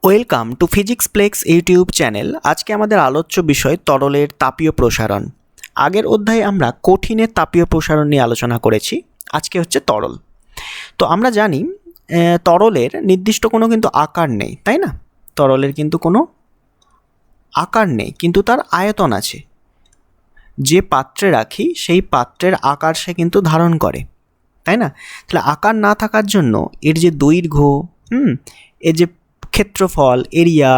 Welcome to physics plex YouTube channel. আজকে আমাদের আলোচ্য বিষয় তরলের তাপীয় প্রসারণ। আগের অধ্যায়ে আমরা কঠিনের তাপীয় প্রসারণ নিয়ে আলোচনা করেছি। আজকে হচ্ছে তরল। তো আমরা জানি তরলের নির্দিষ্ট কোনো কিন্তু আকার নেই, তাই না? তরলের কিন্তু কোনো আকার নেই, কিন্তু তার আয়তন আছে। যে পাত্রে রাখি সেই পাত্রের আকার সে কিন্তু ধারণ করে, তাই না? তাহলে আকার না থাকার জন্য এর যে দৈর্ঘ্য, এর যে ক্ষেত্রফল, এরিয়া,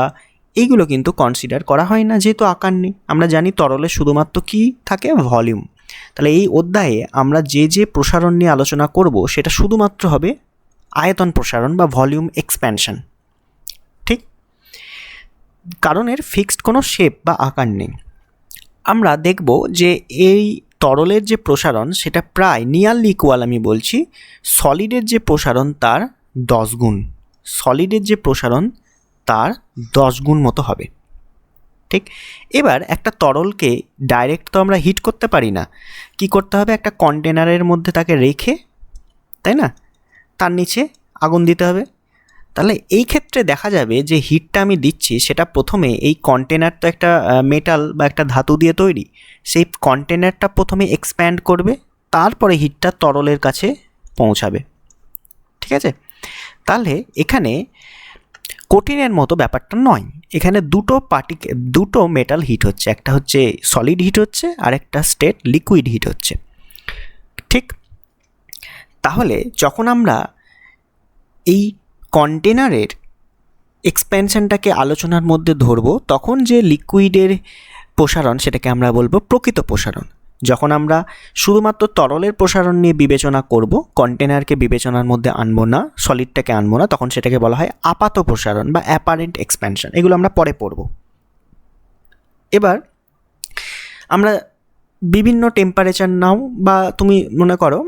এইগুলো কিন্তু কনসিডার করা হয় না, যেহেতু আকার নেই। আমরা জানি তরলে শুধুমাত্র কি থাকে? ভলিউম। তাহলে এই অধ্যায়ে আমরা যে প্রসারণ নিয়ে আলোচনা করব সেটা শুধুমাত্র হবে আয়তন প্রসারণ বা ভলিউম এক্সপ্যানশন, ঠিক? কারণ এর ফিক্সড কোনো শেপ বা আকার নেই। আমরা দেখব যে এই তরলের যে প্রসারণ সেটা প্রায় নিয়ারলি ইকুয়াল, আমি বলছি সলিডের যে প্রসারণ তার 10 গুণ। সলিডের যে প্রসারণ তার 10 গুণ মতো হবে, ঠিক? এবার একটা তরলকে ডাইরেক্ট তো আমরা হিট করতে পারি না। কি করতে হবে? একটা কন্টেনারের মধ্যে তাকে রেখে, তাই না, তার নিচে আগুন দিতে হবে। তাহলে এই ক্ষেত্রে দেখা যাবে যে হিটটা আমি দিচ্ছি সেটা প্রথমে এই কন্টেনার তো একটা মেটাল বা একটা ধাতু দিয়ে তৈরি, সেই কন্টেনারটা প্রথমে এক্সপ্যান্ড করবে, তারপরে হিটটা তরলের কাছে পৌঁছাবে, ঠিক আছে? তাহলে এখানে কঠিনের মতো ব্যাপারটা নয়, এখানে দুটো মেটাল হিট হচ্ছে, একটা হচ্ছে সলিড হিট হচ্ছে আর একটা স্টেট লিকুইড হিট হচ্ছে, ঠিক? তাহলে যখন আমরা এই কন্টেনারের এক্সপ্যানশনটাকে আলোচনার মধ্যে ধরব, তখন যে লিকুইডের প্রসারণ সেটাকে আমরা বলবো প্রকৃত প্রসারণ। যখন আমরা শুধুমাত্র তরলের প্রসারণ নিয়ে বিবেচনা করব, কন্টেনারকে বিবেচনার মধ্যে আনবো না, সলিডটাকে আনবো না, তখন সেটাকে বলা হয় আপাত প্রসারণ বা অ্যাপারেন্ট এক্সপ্যানশন। এগুলো আমরা পরে পড়ব। এবার আমরা বিভিন্ন টেম্পারেচার নাও, বা তুমি মনে করো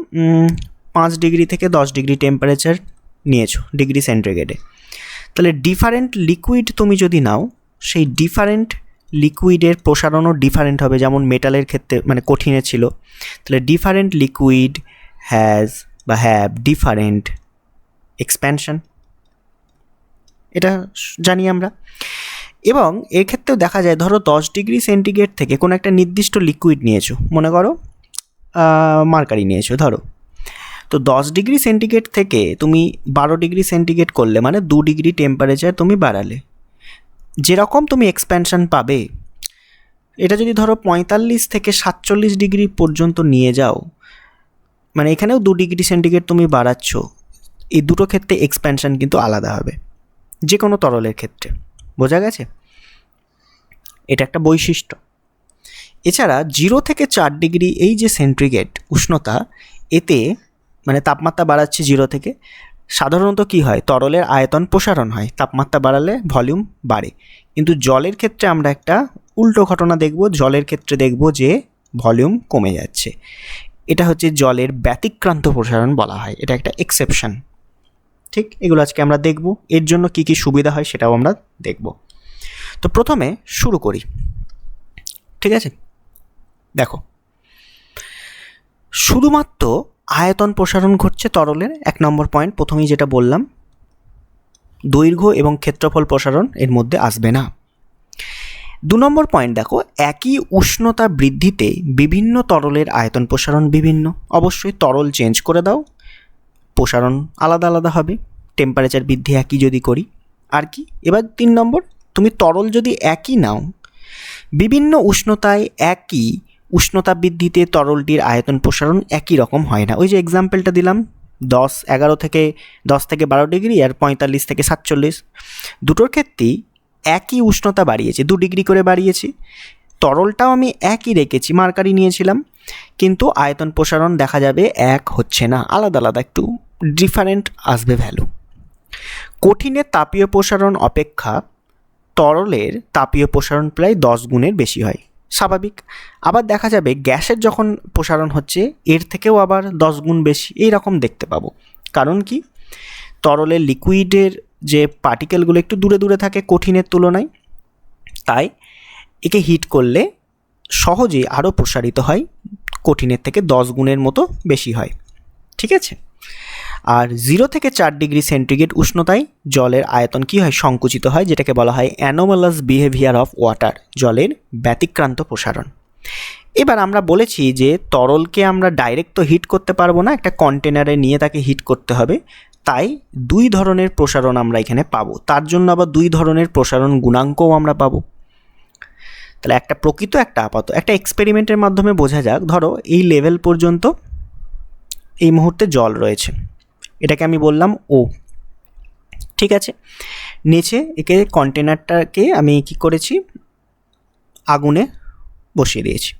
5 ডিগ্রি থেকে 10 ডিগ্রি টেম্পারেচার নিয়েছো ডিগ্রি সেন্টিগ্রেডে। তাহলে ডিফারেন্ট লিকুইড তুমি যদি নাও, সেই ডিফারেন্ট লিকুইডের প্রসারণও ডিফারেন্ট হবে। যেমন মেটালের ক্ষেত্রে, মানে কঠিনে ছিল, তাহলে different liquid have different expansion, এটা জানি আমরা। এবং এর ক্ষেত্রেও দেখা যায়, ধরো 10 ডিগ্রি সেন্টিগ্রেড থেকে কোনো একটা নির্দিষ্ট লিকুইড নিয়েছো, মনে করো মার্কারি নিয়েছো ধরো, তো 10 ডিগ্রি সেন্টিগ্রেড থেকে তুমি 12 ডিগ্রি সেন্টিগ্রেড করলে, মানে 2 ডিগ্রি টেম্পারেচার তুমি বাড়ালে, যেরকম তুমি এক্সপ্যানশন পাবে, এটা যদি ধরো 45 থেকে 47 ডিগ্রি পর্যন্ত নিয়ে যাও, মানে এখানেও 2 ডিগ্রি সেন্টিগ্রেড তুমি বাড়াচ্ছ, এই দুটো ক্ষেত্রে এক্সপ্যানশন কিন্তু আলাদা হবে, যে কোনো তরলের ক্ষেত্রে। বোঝা গেছে? এটা একটা বৈশিষ্ট্য। এছাড়া 0 থেকে 4 ডিগ্রি এই যে সেন্টিগ্রেড উষ্ণতা, এতে মানে তাপমাত্রা বাড়াচ্ছে 0 থেকে, সাধারণত কি হয়? তরলের আয়তন প্রসারণ হয়, তাপমাত্রা বাড়ালে ভলিউম বাড়ে। কিন্তু জলের ক্ষেত্রে আমরা একটা উল্টো ঘটনা দেখব। জলের ক্ষেত্রে দেখব যে ভলিউম কমে যাচ্ছে। এটা হচ্ছে জলের ব্যতিক্রান্ত প্রসারণ বলা হয়, এটা একটা এক্সেপশন, ঠিক? এগুলো আজকে আমরা দেখব। এর জন্য কি কি সুবিধা হয় সেটাও আমরা দেখব। তো প্রথমে শুরু করি, ঠিক আছে? দেখো, শুধুমাত্র আয়তন প্রসারণ ঘটছে তরলের। 1 নম্বর পয়েন্ট, প্রথমেই যেটা বললাম, দৈর্ঘ্য এবং ক্ষেত্রফল প্রসারণ এর মধ্যে আসবে না। 2 নম্বর পয়েন্ট দেখো, একই উষ্ণতা বৃদ্ধিতে বিভিন্ন তরলের আয়তন প্রসারণ বিভিন্ন। অবশ্যই তরল চেঞ্জ করে দাও, প্রসারণ আলাদা আলাদা হবে, টেম্পারেচার বৃদ্ধি একই যদি করি। আর কি? এবার 3 নম্বর, তুমি তরল যদি একই নাও, বিভিন্ন উষ্ণতায় একই উষ্ণতা বৃদ্ধিতে তরলটির আয়তন প্রসারণ একই রকম হয় না। ওই যে এক্সাম্পলটা দিলাম, 10 থেকে 12 ডিগ্রি আর 45 থেকে 47, দুটোর ক্ষেত্রেই একই উষ্ণতা বাড়িয়েছি, 2 ডিগ্রি করে বাড়িয়েছি। তরলটাও আমি একই রেখেছি, মার্কারি নিয়েছিলাম, কিন্তু আয়তন প্রসারণ দেখা যাবে এক হচ্ছে না, আলাদা আলাদা একটু ডিফারেন্ট আসবে ভ্যালু। কঠিনের তাপীয় প্রসারণ অপেক্ষা তরলের তাপীয় প্রসারণ প্রায় 10 গুণের বেশি হয়, স্বাভাবিক। আবার দেখা যাবে গ্যাসের যখন প্রসারণ হচ্ছে এর থেকেও আবার 10 গুণ বেশি, এই রকম দেখতে পাবো। কারণ কি? তরলের লিকুইডের যে পার্টিকেলগুলো একটু দূরে দূরে থাকে কঠিনের তুলনায়, তাই একে হিট করলে সহজেই আরও প্রসারিত হয়, কঠিনের থেকে 10 গুণের মতো বেশি হয়, ঠিক আছে? আর 0 থেকে 4 ডিগ্রি সেন্টিগ্রেড উষ্ণতায় জলের আয়তন কি হয়, সংকুচিত হয়, যেটাকে বলা হয় অ্যানোমালাস বিহেভিয়ার অফ ওয়াটার, জলের ব্যতিক্রান্ত প্রসারণ। এবার আমরা বলেছি যে তরলকে আমরা ডাইরেক্ট তো হিট করতে পারবো না, একটা কন্টেনারে নিয়ে তাকে হিট করতে হবে, তাই 2 ধরনের প্রসারণ আমরা এখানে পাবো। তার জন্য আবার 2 ধরনের প্রসারণ গুণাঙ্কও আমরা পাবো। তাহলে একটা প্রকৃত, একটা আপাত। একটা এক্সপেরিমেন্টের মাধ্যমে বোঝা যাক, ধরো এই লেভেল পর্যন্ত এই মুহূর্তে জল রয়েছে, এটাকে আমি বললাম ও, ঠিক আছে। নিচে একে কন্টেনারটাকে আমি কি করেছি, আগুনে বসিয়ে দিয়েছি।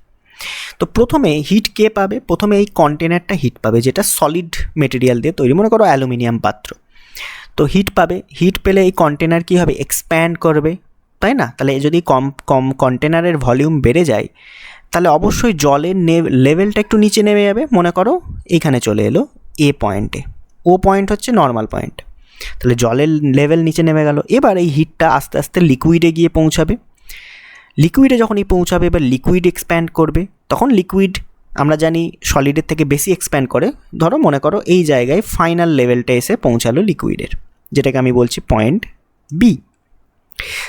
তো প্রথমে হিট কে পাবে, প্রথমে এই কন্টেনারটা হিট পাবে, যেটা সলিড মেটেরিয়াল দিয়ে তৈরি, মনে করো অ্যালুমিনিয়াম পাত্র। তো হিট পাবে, হিট পেলে এই কন্টেনার কী হবে, এক্সপ্যান্ড করবে, তাই না? তাহলে যদি কম কন্টেনারের ভলিউম বেড়ে যায়, তাহলে অবশ্যই জলের লেভেলটা একটু নিচে নেমে যাবে। মনে করো এইখানে চলে এলো এ পয়েন্টে, ও পয়েন্ট হচ্ছে নর্মাল পয়েন্ট, তাহলে জলের লেভেল নিচে নেমে গেল। এবার এই হিটটা আস্তে আস্তে লিকুইডে গিয়ে পৌঁছাবে, লিকুইডে যখনই পৌঁছাবে এবার লিকুইড এক্সপ্যান্ড করবে, তখন লিকুইড আমরা জানি সলিডের থেকে বেশি এক্সপ্যান্ড করে। ধরো মনে করো এই জায়গায় ফাইনাল লেভেলটা এসে পৌঁছালো লিকুইডের, যেটাকে আমি বলছি পয়েন্ট বি।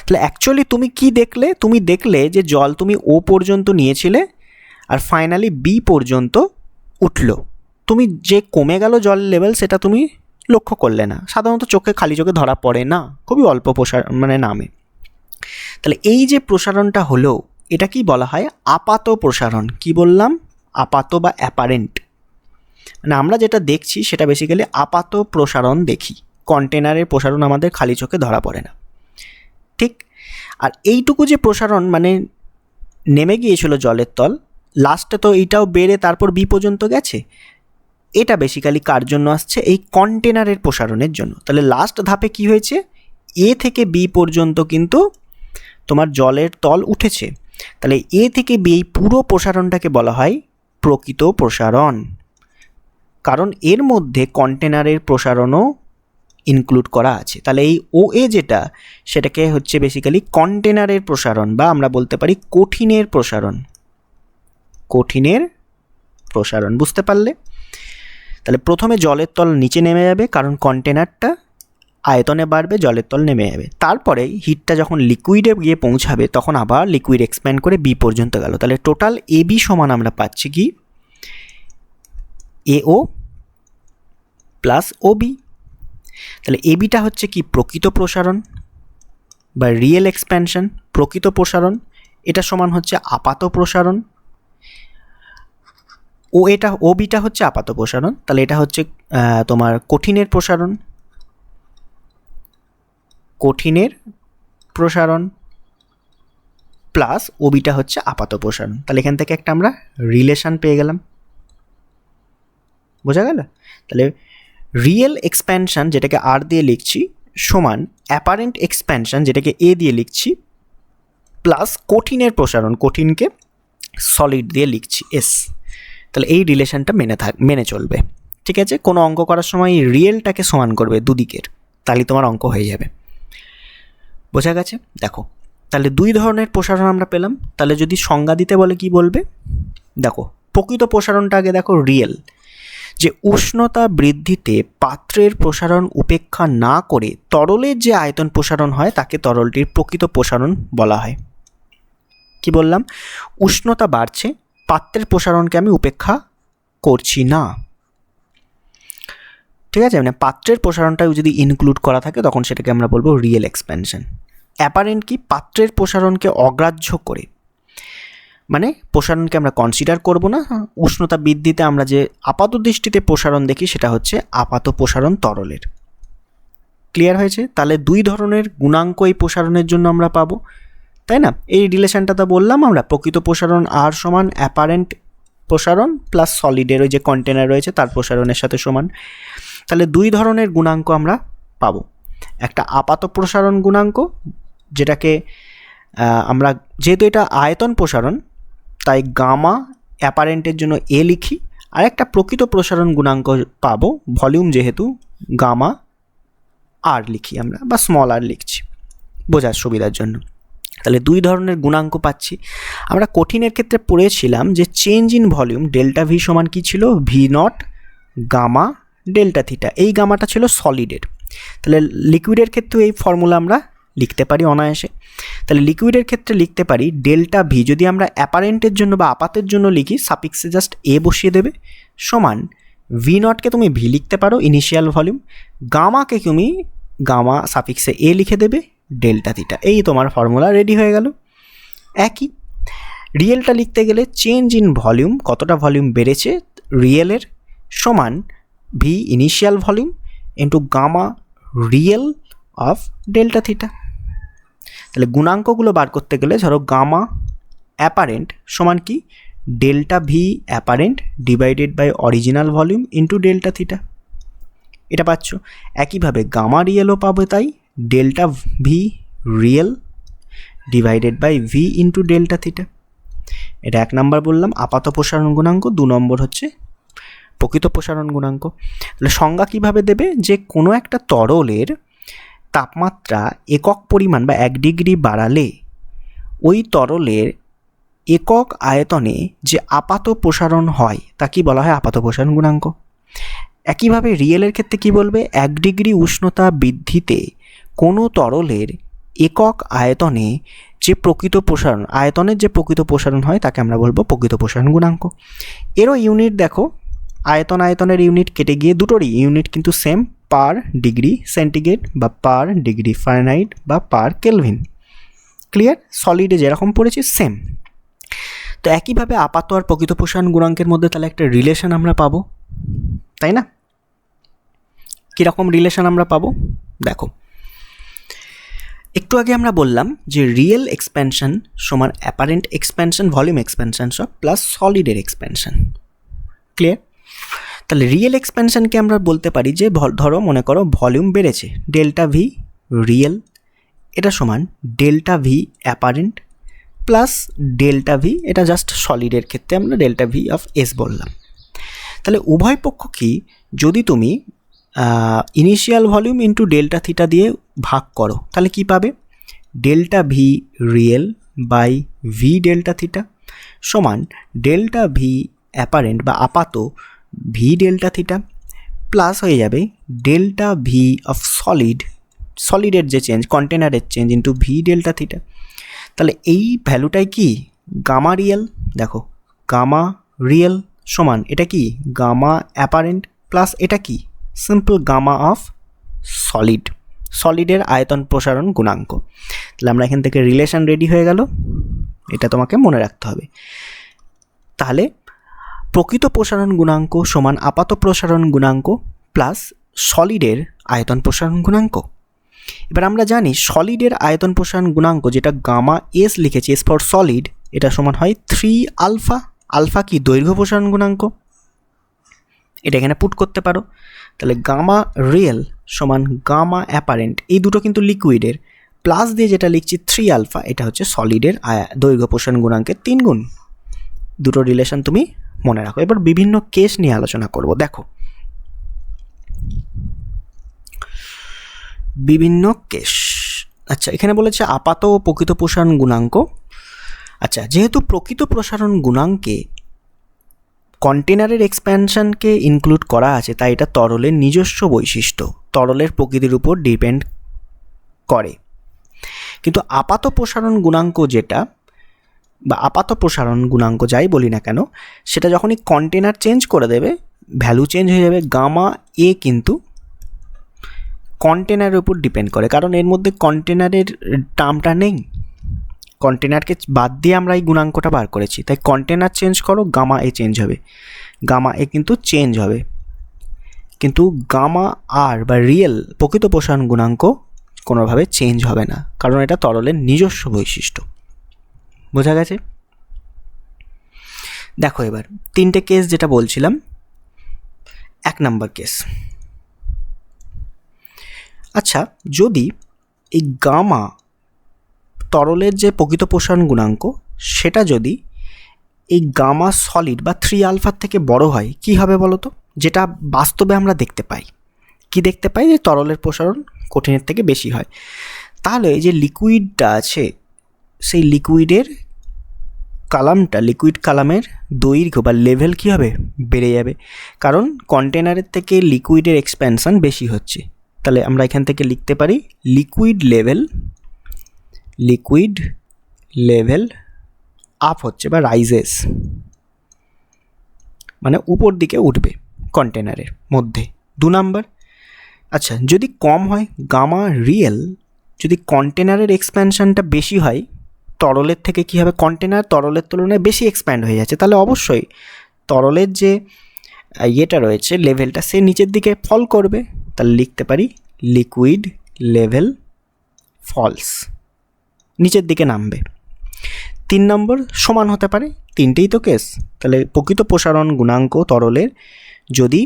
তাহলে অ্যাকচুয়ালি তুমি কি দেখলে, তুমি দেখলে যে জল তুমি ও পর্যন্ত নিয়েছিলে আর ফাইনালি বি পর্যন্ত উঠলো। তুমি যে কমে গেল জলের লেভেল সেটা তুমি লক্ষ্য করলে না, সাধারণত চোখে খালি চোখে ধরা পড়ে না, খুবই অল্প নামে। তাহলে এই যে প্রসারণটা হলো, এটা কি বলা হয়, আপাত প্রসারণ। কি বললাম, আপাত বা অ্যাপারেন্ট, মানে আমরা যেটা দেখছি সেটা বেসিক্যালি আপাত প্রসারণ দেখি, কন্টেনারের প্রসারণ আমাদের খালি চোখে ধরা পড়ে না, ঠিক। আর এইটুকু যে প্রসারণ মানে নেমে গিয়েছিল জলের তল, লাস্টে তো এইটাও বেড়ে তারপর বি পর্যন্ত গেছে, এটা বেসিক্যালি কার জন্য আসছে, এই কন্টেনারের প্রসারণের জন্য। তাহলে লাস্ট ধাপে কি হয়েছে, এ থেকে বি পর্যন্ত কিন্তু তোমার জলের তল উঠেছে। তাহলে এ থেকে বি এই পুরো প্রসারণটাকে বলা হয় প্রকৃত প্রসারণ, কারণ এর মধ্যে কন্টেনারের প্রসারণও ইনক্লুড করা আছে। তাহলে এই ও এ যেটা, সেটাকে হচ্ছে বেসিক্যালি কন্টেনারের প্রসারণ, বা আমরা বলতে পারি কঠিনের প্রসারণ, কঠিনের প্রসারণ। বুঝতে পারলে? তাহলে প্রথমে জলের তল নিচে নেমে যাবে, কারণ কন্টেনারটা আয়তনে বাড়বে, জলের তল নেমে যাবে। তারপরে হিটটা যখন লিকুইডে গিয়ে পৌঁছাবে, তখন আবার লিকুইড এক্সপ্যান্ড করে বি পর্যন্ত গেল। তাহলে টোটাল এ বি সমান আমরা পাচ্ছি কি, এ ও প্লাস ও বি। তাহলে এ বিটা হচ্ছে কি, প্রকৃত প্রসারণ বা রিয়েল এক্সপ্যানশন, প্রকৃত প্রসারণ। এটা সমান হচ্ছে আপাত প্রসারণ। ও বিটা হচ্ছে আপাত প্রসারণ, তাহলে এটা হচ্ছে তোমার কঠিনের প্রসারণ, কঠিনের প্রসারণ প্লাস ও বিটা হচ্ছে আপাত প্রসারণ। তাহলে এখান থেকে একটা আমরা রিলেশন পেয়ে গেলাম, বোঝা গেল? তাহলে রিয়েল এক্সপ্যানশন, যেটাকে আর দিয়ে লিখছি, সমান অ্যাপারেন্ট এক্সপ্যানশন, যেটাকে এ দিয়ে লিখছি, প্লাস কঠিনের প্রসারণ, কঠিনকে সলিড দিয়ে লিখছি এস। তাহলে এই রিলেশনটা মেনে চলবে, ঠিক আছে। কোনো অঙ্ক করার সময় রিয়েলটাকে সমান করবে দুদিকের, তাহলে তোমার অঙ্ক হয়ে যাবে। বোঝা গেছে? দেখো, তাহলে 2 ধরনের প্রসারণ আমরা পেলাম। তাহলে যদি সংজ্ঞা দিতে বলে কি বলবে, দেখো প্রকৃত প্রসারণটা আগে দেখো, রিয়েল, যে উষ্ণতা বৃদ্ধিতে পাত্রের প্রসারণ উপেক্ষা না করে তরলের যে আয়তন প্রসারণ হয় তাকে তরলটির প্রকৃত প্রসারণ বলা হয়। কি বললাম, উষ্ণতা বাড়ছে, পাত্রের প্রসারণকে আমি উপেক্ষা করছি না, ঠিক আছে। মানে পাত্রের প্রসারণটা যদি ইনক্লুড করা থাকে তখন সেটাকে আমরা বলবো রিয়েল এক্সপ্যানশন। অ্যাপারেন্ট কি, পাত্রের প্রসারণকে অগ্রাহ্য করে, মানে প্রসারণকে আমরা কনসিডার করব না। উষ্ণতা বৃদ্ধিতে আমরা যে আপাত দৃষ্টিতে প্রসারণ দেখি সেটা হচ্ছে আপাত প্রসারণ তরলের। ক্লিয়ার হয়েছে? তাহলে 2 ধরনের গুণাঙ্ক এই প্রসারণের জন্য আমরা পাবো, তাই না? এই রিলেশনটা তো বললাম আমরা, প্রকৃত প্রসারণ আর সমান অ্যাপারেন্ট প্রসারণ প্লাস সলিডের ওই যে কন্টেনার রয়েছে তার প্রসারণের সাথে সমান। তাহলে 2 ধরনের গুণাঙ্ক আমরা পাবো, একটা আপাত প্রসারণ গুণাঙ্ক, যেটাকে আমরা, যেহেতু এটা আয়তন প্রসারণ তাই গামা অ্যাপারেন্টের জন্য এ লিখি, আর একটা প্রকৃত প্রসারণ গুণাঙ্ক পাবো, ভলিউম যেহেতু গামা আর লিখি আমরা, বা স্মল আর লিখছি বোঝার সুবিধার জন্য। তাহলে 2 ধরনের গুণাঙ্ক পাচ্ছি। আমরা কঠিনের ক্ষেত্রে পড়েছিলাম যে change in volume delta V সমান কী ছিল, V naught gamma delta theta. এই গামাটা ছিল সলিডের। তাহলে লিকুইডের ক্ষেত্রেও এই ফর্মুলা আমরা লিখতে পারি অনায়াসে। তাহলে লিকুইডের ক্ষেত্রে লিখতে পারি ডেল্টা ভি, যদি আমরা অ্যাপারেন্টের জন্য বা আপাতের জন্য লিখি সাফিক্সে জাস্ট এ বসিয়ে দেবে, সমান ভি নটকে তুমি ভি লিখতে পারো ইনিশিয়াল ভলিউম, গামাকে তুমি গামা সাফিক্সে এ লিখে দেবে ডেল্টা থিটা। এই তোমার ফর্মুলা রেডি হয়ে গেল। একই রিয়েলটা লিখতে গেলে চেঞ্জ ইন ভলিউম, কতটা ভলিউম বেড়েছে রিয়েলের, সমান V initial volume into gamma real of delta theta. তাহলে গুণাঙ্কগুলো বার করতে গেলে ধরো গামা অ্যাপারেন্ট সমান কি delta V apparent divided by original volume into delta theta, এটা পাচ্ছ। একইভাবে গামা রিয়েলও পাবে, তাই delta V real divided by V into delta theta. এটা 1 নম্বর বললাম আপাত প্রসারণ গুণাঙ্ক, 2 নম্বর হচ্ছে প্রকৃত প্রসারণ গুণাঙ্ক। তাহলে সংজ্ঞা কীভাবে দেবে, যে কোনো একটা তরলের তাপমাত্রা একক পরিমাণ বা 1 ডিগ্রি বাড়ালে ওই তরলের একক আয়তনে যে আপাত প্রসারণ হয় তা কি বলা হয় আপাত প্রসারণ গুণাঙ্ক। একইভাবে রিয়েলের ক্ষেত্রে কি বলবে, 1 ডিগ্রি উষ্ণতা বৃদ্ধিতে কোনো তরলের একক আয়তনে যে প্রকৃত প্রসারণ, আয়তনের যে প্রকৃত প্রসারণ হয় তাকে আমরা বলবো প্রকৃত প্রসারণ গুণাঙ্ক। এরও ইউনিট দেখো, আয়তনের ইউনিট কেটে গিয়ে দুটোরই ইউনিট কিন্তু সেম, পার ডিগ্রি সেন্টিগ্রেড বা পার ডিগ্রি ফারেনহাইট বা পার কেলভিন। ক্লিয়ার? সলিডে যেরকম পড়েছি সেম। তো একইভাবে আপাত আর প্রকৃত প্রসারণ গুণাঙ্কের মধ্যে তাহলে একটা রিলেশন আমরা পাবো, তাই না? কীরকম রিলেশন আমরা পাবো দেখো, একটু আগে আমরা বললাম যে রিয়েল এক্সপ্যানশন সমান অ্যাপারেন্ট এক্সপ্যানশন ভলিউম এক্সপ্যানশন সব প্লাস সলিডের এক্সপ্যানশন। ক্লিয়ার? তাহলে রিয়েল এক্সপ্যানশনকে আমরা বলতে পারি যে ধরো মনে করো ভলিউম বেড়েছে, ডেল্টা ভি রিয়েল এটা সমান delta V apparent plus delta V, এটা জাস্ট সলিডের ক্ষেত্রে আমরা ডেল্টা ভি অফ এস বললাম। তাহলে উভয় পক্ষ কি যদি তুমি initial volume into delta theta দিয়ে ভাগ করো তাহলে কি পাবে, delta V real by V delta theta সমান ডেল্টা ভি অ্যাপারেন্ট বা আপাত ভি ডেল্টা থিটা প্লাস হয়ে যাবে ডেল্টা ভি অফ সলিডের যে চেঞ্জ কন্টেনারের change into V delta theta. তাহলে এই ভ্যালুটাই কি গামা রিয়েল, দেখো গামা রিয়েল সমান এটা কি গামা অ্যাপারেন্ট প্লাস এটা কি সিম্পল গামা অফ সলিডের আয়তন প্রসারণ গুণাঙ্ক। তাহলে আমরা এখান থেকে রিলেশন রেডি হয়ে গেল, এটা তোমাকে মনে রাখতে হবে। তাহলে প্রকৃত প্রসারণ গুণাঙ্ক সমান আপাত প্রসারণ গুণাঙ্ক প্লাস সলিডের আয়তন প্রসারণ গুণাঙ্ক। এবার আমরা জানি সলিডের আয়তন প্রসারণ গুণাঙ্ক যেটা গামা এস লিখেছি, এস ফর সলিড, এটা সমান হয় 3 আলফা। আলফা কি দৈর্ঘ্য প্রসারণ গুণাঙ্ক, এটা এখানে পুট করতে পারো। তাহলে গামা রিয়েল সমান গামা অ্যাপারেন্ট, এই দুটো কিন্তু লিকুইডের, প্লাস দিয়ে যেটা লিখছি 3 আলফা, এটা হচ্ছে সলিডের দৈর্ঘ্য প্রসারণ গুণাঙ্কের 3 গুণ। দুটো রিলেশন তুমি মনে রাখো। এবার বিভিন্ন কেস নিয়ে আলোচনা করব। দেখো বিভিন্ন কেস, আচ্ছা এখানে বলেছে আপাত ও প্রকৃত প্রসারণ গুণাঙ্ক। আচ্ছা যেহেতু প্রকৃত প্রসারণ গুণাঙ্কে কন্টেনারের এক্সপ্যানশনকে ইনক্লুড করা আছে তাই এটা তরলের নিজস্ব বৈশিষ্ট্য, তরলের প্রকৃতির উপর ডিপেন্ড করে। কিন্তু আপাত প্রসারণ গুণাঙ্ক যেটা বা আপাত প্রসারণ গুণাঙ্ক যাই বলি না কেন, সেটা যখনই কন্টেনার চেঞ্জ করে দেবে ভ্যালু চেঞ্জ হয়ে যাবে। গামা এ কিন্তু কন্টেনারের উপর ডিপেন্ড করে, কারণ এর মধ্যে কন্টেনারের টার্মটা নেই, কন্টেনারকে বাদ দিয়ে আমরা এই গুণাঙ্কটা বার করেছি। তাই কন্টেনার চেঞ্জ করো গামা এ চেঞ্জ হবে, গামা এ কিন্তু চেঞ্জ হবে, কিন্তু গামা আর বা রিয়েল প্রকৃত প্রসারণ গুণাঙ্ক কোনোভাবে চেঞ্জ হবে না, কারণ এটা তরলের নিজস্ব বৈশিষ্ট্য। বোঝা গেছে? দেখো এবার 3টে কেস যেটা বলছিলাম। 1 নম্বর কেস, আচ্ছা যদি এই গামা তরলের যে প্রকৃত প্রসারণ গুণাঙ্ক সেটা যদি এই গামা সলিড বা 3 আলফার থেকে বড় হয় কি হবে বলো তো? যেটা বাস্তবে আমরা দেখতে পাই, কি দেখতে পাই, যে তরলের প্রসারণ কঠিনের থেকে বেশি হয়। তাহলে এই যে লিকুইডটা আছে সেই লিকুইডের কালামটা, লিকুইড কালামের দৈর্ঘ্য বা লেভেল কী হবে, বেড়ে যাবে, কারণ কন্টেনারের থেকে লিকুইডের এক্সপ্যানশন বেশি হচ্ছে। তাহলে আমরা এখান থেকে লিখতে পারি লিকুইড লেভেল আপ হচ্ছে বা রাইজেস, মানে উপর দিকে উঠবে কন্টেনারের মধ্যে। 2 নাম্বার, আচ্ছা যদি কম হয় গামা রিয়েল, যদি কন্টেনারের এক্সপ্যানশনটা বেশি হয় তরলের থেকে, কী হবে, কন্টেনার তরলের তুলনায় বেশি এক্সপ্যান্ড হয়ে যাচ্ছে, তাহলে অবশ্যই তরলের যে ইয়েটা রয়েছে লেভেলটা, সে নিচের দিকে ফল করবে। তাহলে লিখতে পারি লিকুইড লেভেল ফলস, নিচের দিকে নামবে। 3 নম্বর, সমান হতে পারে, 3টেই তো কেস। তাহলে প্রকৃত প্রসারণ গুণাঙ্ক তরলের যদি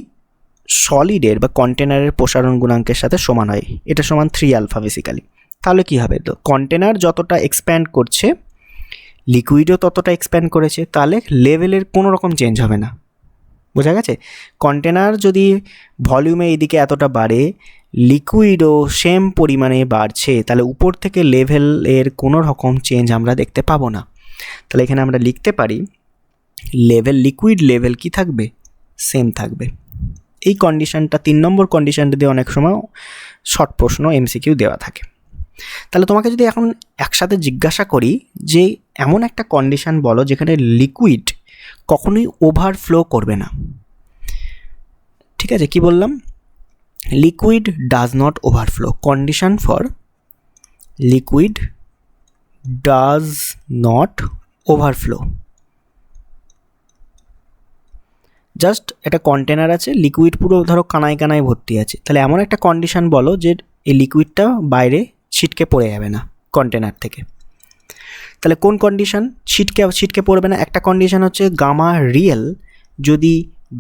সলিডের বা কন্টেনারের প্রসারণ গুণাঙ্কের সাথে সমান হয়, এটা সমান 3 আলফা বেসিক্যালি, তাহলে কী হবে, তো কন্টেনার যতটা এক্সপ্যান্ড করছে লিকুইডও ততটা এক্সপ্যান্ড করেছে, তাহলে লেভেলের কোনো রকম চেঞ্জ হবে না। বোঝা গেছে? কন্টেনার যদি ভলিউমে এইদিকে এতটা বাড়ে, লিকুইডও সেম পরিমাণে বাড়ছে, তাহলে উপর থেকে লেভেলের কোনো রকম চেঞ্জ আমরা দেখতে পাবো না। তাহলে এখানে আমরা লিখতে পারি লিকুইড লেভেল কি থাকবে, সেম থাকবে। এই কন্ডিশনটা 3 নম্বর কন্ডিশনটা দিয়ে অনেক সময় শর্ট প্রশ্ন এমসিকিউ দেওয়া থাকে। তাহলে তোমাকে যদি এখন একসাথে জিজ্ঞাসা করি যে এমন একটা কন্ডিশন বলো যেখানে লিকুইড কখনোই ওভারফ্লো করবে না, ঠিক আছে, কি বললাম, liquid does not overflow, condition for liquid does not overflow. Just একটা কন্টেনার আছে, লিকুইড পুরো ধরো কানায় কানায় ভর্তি আছে, তাহলে এমন একটা কন্ডিশন বলো যে এই লিকুইডটা বাইরে ছিটকে পড়ে যাবে না কন্টেনার থেকে। তাহলে কোন কন্ডিশন ছিটকে পড়বে না? একটা কন্ডিশন হচ্ছে গামা রিয়েল যদি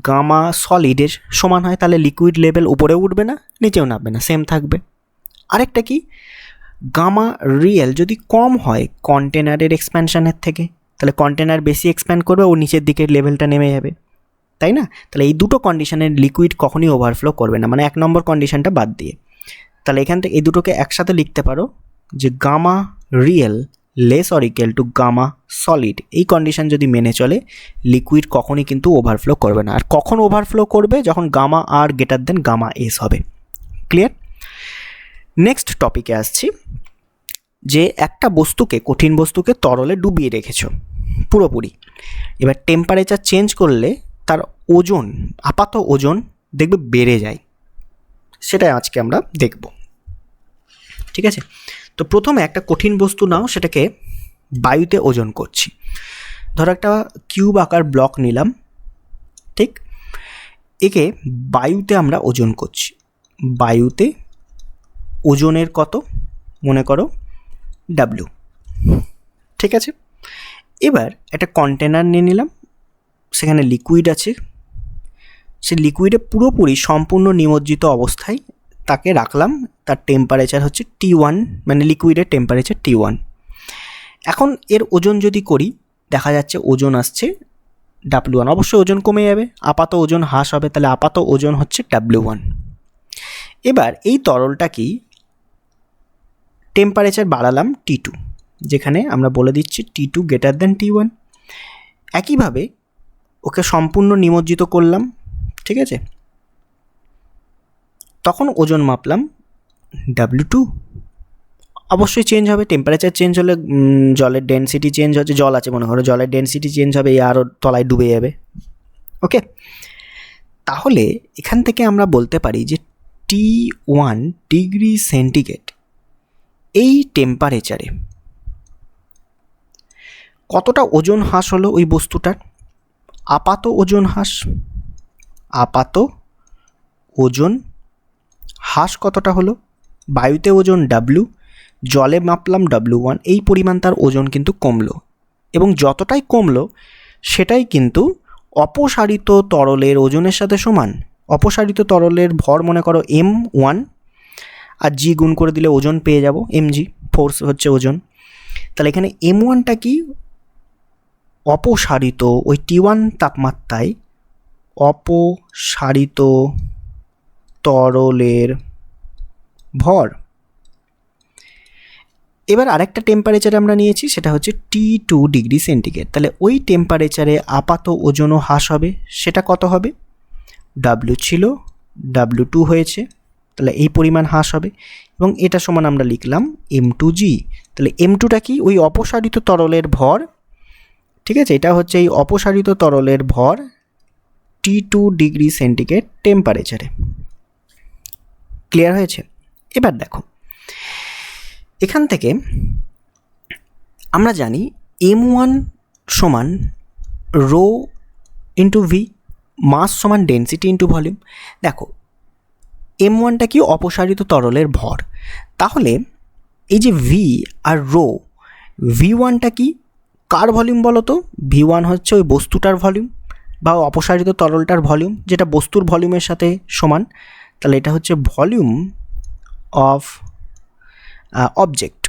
গামা সলিডের সমান হয়, তাহলে লিকুইড লেভেল উপরেও উঠবে না নিচেও নামবে না, সেম থাকবে। আরেকটা কি, গামা রিয়েল যদি কম হয় কন্টেনারের এক্সপ্যানশনের থেকে, তাহলে কন্টেনার বেশি এক্সপ্যান্ড করবে ও নিচের দিকে লেভেলটা নেমে যাবে, তাই না? তাহলে এই দুটো কন্ডিশনের লিকুইড কখনই ওভারফ্লো করবে না, মানে 1 নম্বর কন্ডিশনটা বাদ দিয়ে। তাহলে এখান থেকে এই দুটোকে একসাথে লিখতে পারো যে gamma real less or equal to gamma solid, এই কন্ডিশন যদি মেনে চলে লিকুইড কখনই কিন্তু ওভারফ্লো করবে না। আর কখন ওভারফ্লো করবে? যখন গামা আর গ্রেটার দেন গামা এস হবে। ক্লিয়ার? নেক্সট টপিকে আসছি, যে একটা বস্তুকে, কঠিন বস্তুকে তরলে ডুবিয়ে রেখেছো পুরোপুরি, এবার টেম্পারেচার চেঞ্জ করলে তার ওজন, আপাত ওজন দেখবে বেড়ে যায়, সেটাই আজকে আমরা দেখব, ঠিক আছে? তো প্রথমে একটা কঠিন বস্তু নাও, সেটাকে বায়ুতে ওজন করছি। ধরো একটা কিউব আকার ব্লক নিলাম, ঠিক, একে বায়ুতে আমরা ওজন করছি। বায়ুতে ওজনের কত, মনে করো ডাব্লিউ, ঠিক আছে? এবার একটা কন্টেনার নিয়ে নিলাম, সেখানে লিকুইড আছে, সে লিকুইডে পুরোপুরি সম্পূর্ণ নিমজ্জিত অবস্থায় তাকে রাখলাম, তার টেম্পারেচার হচ্ছে T1, মানে লিকুইডের টেম্পারেচার T1। এখন এর ওজন যদি করি, দেখা যাচ্ছে ওজন আসছে W1, অবশ্যই ওজন কমে যাবে, আপাত ওজন হ্রাস হবে, তাহলে আপাত ওজন হচ্ছে W1। এবার এই তরলটা কি টেম্পারেচার বাড়ালাম T2, যেখানে আমরা বলে দিচ্ছি T2 গ্রেটার দেন T1। একইভাবে ওকে সম্পূর্ণ নিমজ্জিত করলাম, ঠিক আছে, তখন ওজন মাপলাম W2, অবশ্যই চেঞ্জ হবে, টেম্পারেচার চেঞ্জ হলে জলের ডেনসিটি চেঞ্জ হচ্ছে, জল আছে মনে করো, জলের ডেনসিটি চেঞ্জ হবে, এই আরও তলায় ডুবে যাবে। ওকে, তাহলে এখান থেকে আমরা বলতে পারি যে T1 ডিগ্রি সেন্টিগ্রেড এই টেম্পারেচারে কতটা ওজন হ্রাস হলো ওই বস্তুটার, আপাত ওজন হ্রাস, আপাত ওজন হ্রাস কতটা হলো, বায়ুতে ওজন W, জলে মাপলাম W1, এই পরিমাণ তার ওজন কিন্তু কমলো, এবং যতটাই কমলো সেটাই কিন্তু অপসারিত তরলের ওজনের সাথে সমান। অপসারিত তরলের ভর মনে করো M1, আর G গুণ করে দিলে ওজন পেয়ে যাব mg, ফোর্স হচ্ছে ওজন। তাহলে এখানে M1টা কি, অপসারিত ওই T1 তাপমাত্রায় অপসারিত তরলের ভর। এবার আরেকটা টেম্পারেচার আমরা নিয়েছি, সেটা হচ্ছে T2 ডিগ্রি সেন্টিগ্রেড। তাহলে ওই টেম্পারেচারে আপাত ওজনও হ্রাস হবে। সেটা কত হবে? W ছিল, W2 হয়েছে, তাহলে এই পরিমাণ হ্রাস হবে। এবং এটা সমান আমরা লিখলাম M2G। তাহলে M2টা কি? ওই অপসারিত তরলের ভর, ঠিক আছে? এটা হচ্ছে এই অপসারিত তরলের ভর T2 ডিগ্রি সেন্টিগ্রেড টেম্পারেচারে। ক্লিয়ার হয়েছে? এবার দেখো, এখান থেকে আমরা জানি M1 সমান রো ইন্টু ভি, মাস সমান ডেন্সিটি ইন্টু ভলিউম। দেখো M1টা কি? অপসারিত তরলের ভর। তাহলে এই যে ভি আর রো, V1টা কি? কার ভলিউম বলো তো? V1 হচ্ছে ওই বস্তুটার ভলিউম বা অপসারিত তরলটার ভলিউম, যেটা বস্তুর ভলিউমের সাথে সমান। তাহলে এটা হচ্ছে ভলিউম অফ অবজেক্ট,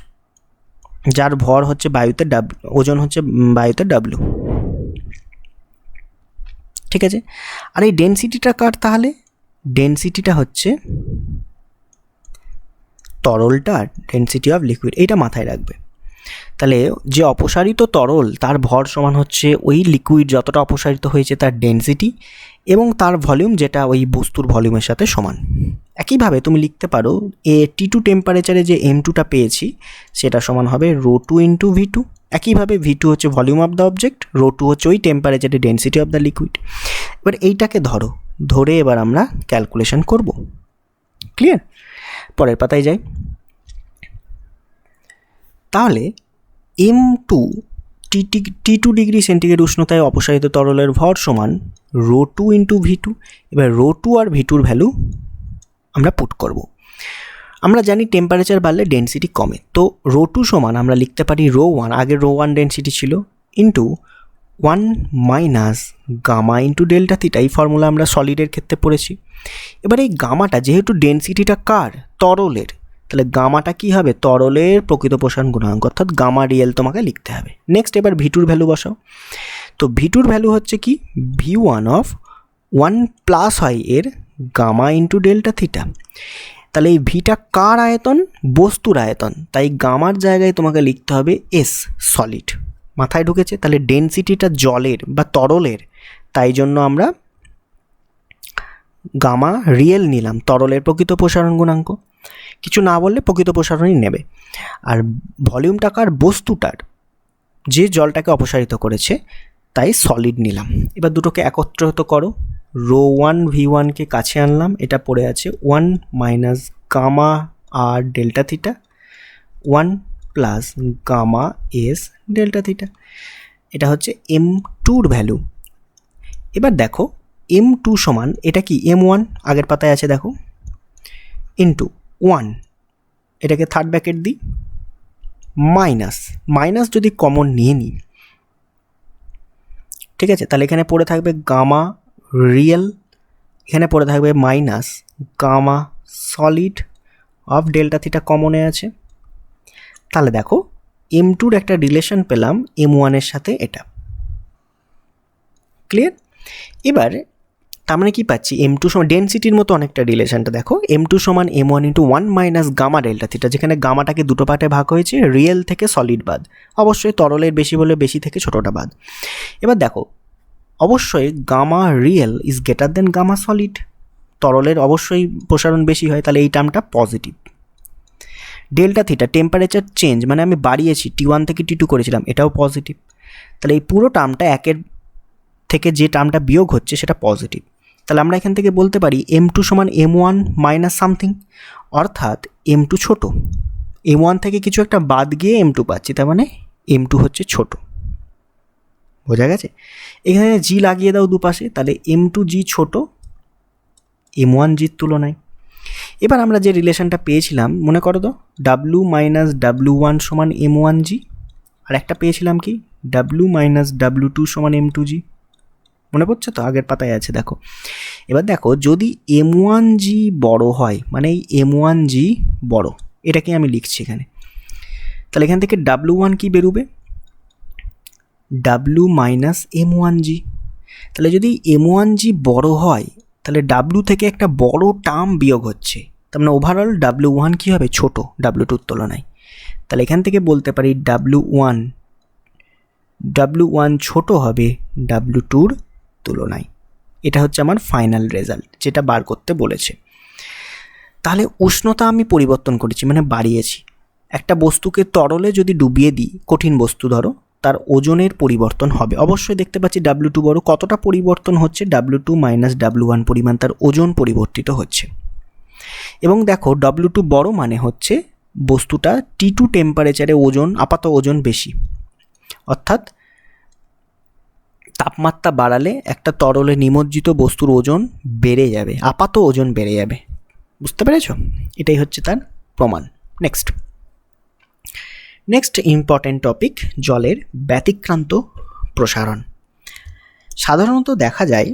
যার ভর হচ্ছে বায়ুতে W, ওজন হচ্ছে বায়ুতে W, ঠিক আছে? আর এই ডেনসিটিটা কার? তাহলে ডেনসিটিটা হচ্ছে তরলটার, ডেনসিটি অফ লিকুইড, এইটা মাথায় রাখবে। তাহলে যে অপসারিত তরল তার ভর সমান হচ্ছে ওই লিকুইড যতটা অপসারিত হয়েছে তার ডেনসিটি, এবং তার ভলিউম যেটা ওই বস্তুর ভলিউমের সাথে সমান। একইভাবে তুমি লিখতে পারো T2 টেম্পারেচারে যে M2টা পেয়েছি সেটা সমান হবে ρ2 ইন্টু V2। একইভাবে V2 হচ্ছে ভলিউম অফ দ্য অবজেক্ট, ρ2 হচ্ছে ওই টেম্পারেচারে ডেনসিটি অফ দ্য লিকুইড। এবার এইটাকে ধরে এবার আমরা ক্যালকুলেশন করব। ক্লিয়ার? পরের পাতায় যাই। তাহলে M2 T2 ডিগ্রি সেন্টিগ্রেড উষ্ণতায় অপসারিত তরলের ভর সমান ρ2 ইন্টু V2। এবার ρ2 আর V2র ভ্যালু আমরা পুট করব। আমরা জানি টেম্পারেচার বাড়লে ডেন্সিটি কমে, তো ρ2 সমান আমরা লিখতে পারি ρ1, আগে ρ1 ডেন্সিটি ছিল, into 1 minus gamma into delta theta. এই ফর্মুলা আমরা সলিডের ক্ষেত্রে পড়েছি। এবার এই গামাটা যেহেতু ডেন্সিটিটা কার? তরলের, তাহলে গামাটা কি হবে? তরলের প্রকৃত প্রসারণ গুণাঙ্ক, অর্থাৎ গামা রিয়েল তোমাকে লিখতে হবে। নেক্সট এবার V2র ভ্যালু বসাও। তো V2র ভ্যালু হচ্ছে কি? V1 অফ 1 প্লাস হয় এর গামা ইন্টু ডেল্টা থিটা। তাহলে এই ভিটা কার আয়তন? বস্তুর আয়তন, তাই গামার জায়গায় তোমাকে লিখতে হবে S, সলিড। মাথায় ঢুকেছে? তাহলে ডেনসিটিটা জলের বা তরলের, তাই জন্য আমরা গামা রিয়েল নিলাম, তরলের প্রকৃত প্রসারণ গুণাঙ্ক। কিছু না বললে প্রকৃত প্রসারণই নেবে। আর ভলিউমটা কার? বস্তুটার, যে জলটাকে অপসারিত করেছে, তাই সলিড নিলাম। এবার দুটোকে একত্রিত করো, ρ1 V1কে কাছে আনলাম, এটা পড়ে আছে 1 মাইনাস গামা আর delta theta, 1 plus gamma S delta theta. এটা হচ্ছে M2র ভ্যালু। এবার দেখো M2 সমান, এটা কি? M1 আগের পাতায় আছে দেখো, ইন্টু 1, এটাকে থার্ড ব্র্যাকেট দিই, মাইনাস যদি কমন নিয়ে নিই, ঠিক আছে? তাহলে এখানে পড়ে থাকবে গামা রিয়েল, এখানে পড়ে থাকবে minus gamma solid of delta theta, কমনে আছে। তাহলে দেখো M2র একটা রিলেশন পেলাম M1-এর সাথে, এটা ক্লিয়ার? এবার তার মানে কি পাচ্ছি? M2 সমান ডেন্সিটির মতো অনেকটা রিলেশনটা দেখো, M2 সমান M1 into 1 minus gamma delta theta, যেখানে গামাটাকে দুটো পার্টে ভাগ হয়েছে, রিয়েল থেকে সলিড বাদ, অবশ্যই তরলের বেশি বলে বেশি থেকে ছোটোটা বাদ। এবার দেখো অবশ্যই gamma real is greater than gamma solid, তরলের অবশ্যই প্রসারণ বেশি হয়, তাহলে এই টার্মটা positive. Delta theta temperature change, মানে আমি বাড়িয়েছি, T1 থেকে T2 করেছিলাম, এটাও পজিটিভ। তাহলে এই পুরো টার্মটা একের থেকে যে টার্মটা বিয়োগ হচ্ছে সেটা পজিটিভ। তাহলে আমরা এখান থেকে বলতে পারি M2 সমান M1 মাইনাস সামথিং, অর্থাৎ M2 ছোটো, M1 থেকে কিছু একটা বাদ গিয়ে M2 পাচ্ছি, তার মানে M2 হচ্ছে ছোটো। বোঝা গেছে? এখানে জি লাগিয়ে দাও দুপাশে, তাহলে M2G ছোটো M1Gর তুলনায়। এবার আমরা যে রিলেশনটা পেয়েছিলাম মনে করো তো, W মাইনাস W1 সমান M1G, আর একটা পেয়েছিলাম কি? W মাইনাস W2 সমান M2G। মনে পড়ছে তো? আগের পাতায় আছে দেখো। এবার দেখো যদি M1G বড় হয়, মানে এই M1G বড়, এটাকে আমি লিখছি এখানে, তাহলে এখান থেকে W1 কি বেরোবে? W minus M1G। তাহলে যদি M1G বড় হয়, তাহলে W থেকে একটা বড় টার্ম বিয়োগ হচ্ছে, তার মানে ওভারঅল W1 কী হবে? ছোটো W2-র তুলনায়। তাহলে এখান থেকে বলতে পারি W1 ছোট হবে W2-র তুলনায়। এটা হচ্ছে আমার ফাইনাল রেজাল্ট, যেটা বার করতে বলেছে। তাহলে উষ্ণতা আমি পরিবর্তন করেছি, মানে বাড়িয়েছি। একটা বস্তুকে তরলে যদি ডুবিয়ে দিই, কঠিন বস্তু ধরো, তার ওজনের পরিবর্তন হবে। অবশ্যই দেখতে পাচ্ছি W2 বড়। কতটা পরিবর্তন হচ্ছে? W2 মাইনাস W1 পরিমাণ তার ওজন পরিবর্তিত হচ্ছে। এবং দেখো W2 বড় মানে হচ্ছে বস্তুটা T2 টেম্পারেচারে আপাত ওজন বেশি। অর্থাৎ তাপমাত্রা বাড়ালে একটা তরলে নিমজ্জিত বস্তুর ওজন বেড়ে যাবে, আপাত ওজন বেড়ে যাবে। বুঝতে পেরেছ? এটাই হচ্ছে তার প্রমাণ। নেক্সট ইম্পর্টেন্ট টপিক, জলের ব্যতিক্রান্ত প্রসারণ। সাধারণত দেখা যায়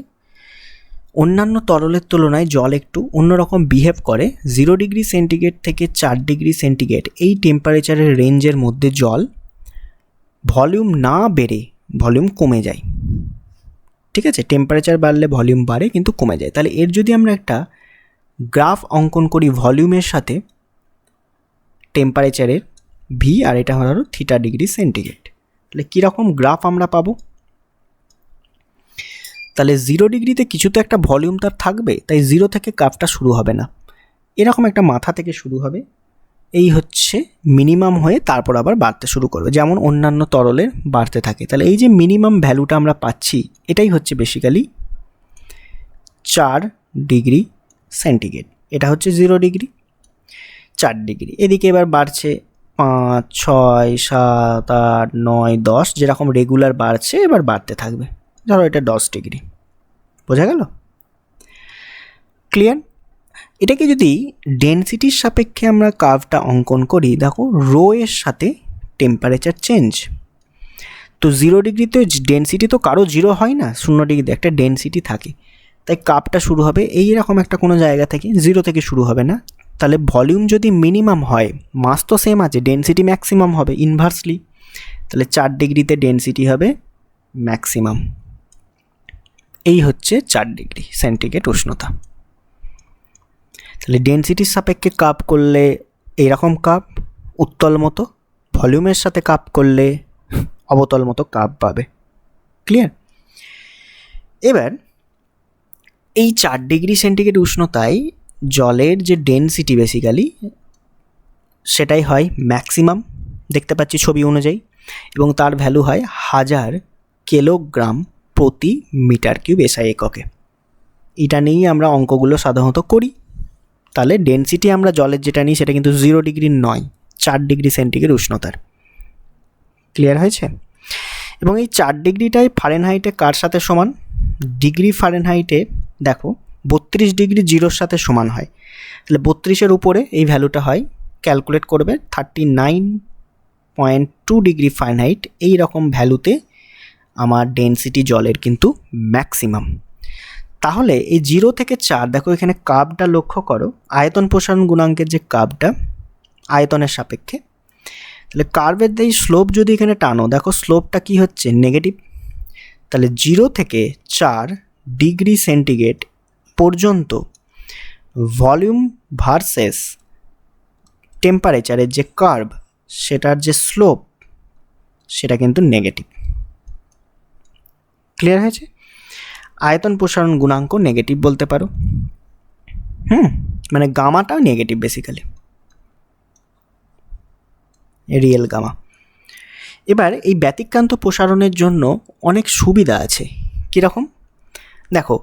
অন্যান্য তরলের তুলনায় জল একটু অন্যরকম বিহেভ করে। 0 ডিগ্রি সেন্টিগ্রেড থেকে 4 ডিগ্রি সেন্টিগ্রেড এই টেম্পারেচারের রেঞ্জের মধ্যে জল ভলিউম না বেড়ে ভলিউম কমে যায়। ঠিক আছে, টেম্পারেচার বাড়লে ভলিউম বাড়ে কিন্তু কমে যায়। তাহলে এর যদি আমরা একটা গ্রাফ অঙ্কন করি ভলিউমের সাথে টেম্পারেচারের ভি, আর এটা হলো থিটা ডিগ্রি সেন্টিগ্রেড, তাহলে কীরকম গ্রাফ আমরা পাবো? তাহলে 0 ডিগ্রিতে কিছু তো একটা ভলিউম তার থাকবে, তাই 0 থেকে গ্রাফটা শুরু হবে না, এরকম একটা মাথা থেকে শুরু হবে, এই হচ্ছে মিনিমাম হয়ে তারপর আবার বাড়তে শুরু করবে, যেমন অন্যান্য তরলের বাড়তে থাকে। তাহলে এই যে মিনিমাম ভ্যালুটা আমরা পাচ্ছি, এটাই হচ্ছে বেসিক্যালি 4 ডিগ্রি সেন্টিগ্রেড। এটা হচ্ছে 0 ডিগ্রি, 4 ডিগ্রি। এদিকে এবার বাড়ছে 5, 6, 7, 8, 9, 10, যেরকম রেগুলার বাড়ছে এবার বাড়তে থাকবে। ধরো এটা 10 ডিগ্রি। বোঝা গেল? ক্লিয়ার? এটাকে যদি ডেনসিটির সাপেক্ষে আমরা কার্ভটা অঙ্কন করি, দেখো রো এর সাথে টেম্পারেচার চেঞ্জ। তো 0 ডিগ্রিতে ডেনসিটি তো কারো 0 হয় না, 0 ডিগ্রিতে একটা ডেনসিটি থাকে, তাই কার্ভটা শুরু হবে এইরকম একটা কোনো জায়গা থেকে, 0 থেকে শুরু হবে না। তাহলে ভলিউম যদি মিনিমাম হয়, মাস তো সেম আছে, ডেনসিটি ম্যাক্সিমাম হবে ইনভার্সলি। তাহলে 4 ডিগ্রিতে ডেনসিটি হবে ম্যাক্সিমাম। এই হচ্ছে 4 ডিগ্রি সেন্টিগ্রেড উষ্ণতা। তাহলে ডেনসিটির সাপেক্ষে কাপ করলে এইরকম কাপ উত্তল মতো, ভলিউমের সাথে কাপ করলে অবতল মতো কাপ পাবে। ক্লিয়ার? এবার এই 4 ডিগ্রি সেন্টিগ্রেড উষ্ণতায় জলের যে ডেনসিটি বেসিক্যালি সেটাই হয় ম্যাক্সিমাম, দেখতে পাচ্ছি ছবি অনুযায়ী, এবং তার ভ্যালু হয় 1000 কিলোগ্রাম প্রতি মিটার কিউব এসআই এককে। এটা নিয়েই আমরা অঙ্কগুলো সাধারণত করি। তাহলে ডেনসিটি আমরা জলের যেটা নিই সেটা কিন্তু 0 ডিগ্রি নয়, 4 ডিগ্রি সেন্টিগ্রেড উষ্ণতার। ক্লিয়ার হয়েছে? এবং এই 4 ডিগ্রিটাই ফারেনহাইটে কার সাথে সমান? ডিগ্রি ফারেনহাইটে দেখো 32 ডিগ্রি 0-র সাথে সমান হয়। তাহলে 32-এর উপরে এই ভ্যালুটা হয়, ক্যালকুলেট করবে 39.2 ডিগ্রি ফারেনহাইট। এই রকম ভ্যালুতে আমার ডেনসিটি জলের কিন্তু ম্যাক্সিমাম। তাহলে এই 0 থেকে 4, দেখো এখানে কার্ভটা লক্ষ্য করো, আয়তন প্রসারণ গুণাঙ্কের যে কার্ভটা আয়তনের সাপেক্ষে, তাহলে কার্ভের এই স্লোপ যদি এখানে টানো, দেখো স্লোপটা কি হচ্ছে? নেগেটিভ। তাহলে 0 থেকে 4 ডিগ্রি সেন্টিগ্রেড পর্যন্ত ভলিউম ভার্সেস টেম্পারেচারের যে কার্ভ, সেটার যে স্লোপ সেটা কিন্তু নেগেটিভ। ক্লিয়ার হয়েছে? আয়তন প্রসারণ গুণাঙ্ক নেগেটিভ বলতে পারো। মানে গামাটাও নেগেটিভ বেসিক্যালি, রিয়েল গামা। এবার এই ব্যতিক্রান্ত প্রসারণের জন্য অনেক সুবিধা আছে। কীরকম? দেখো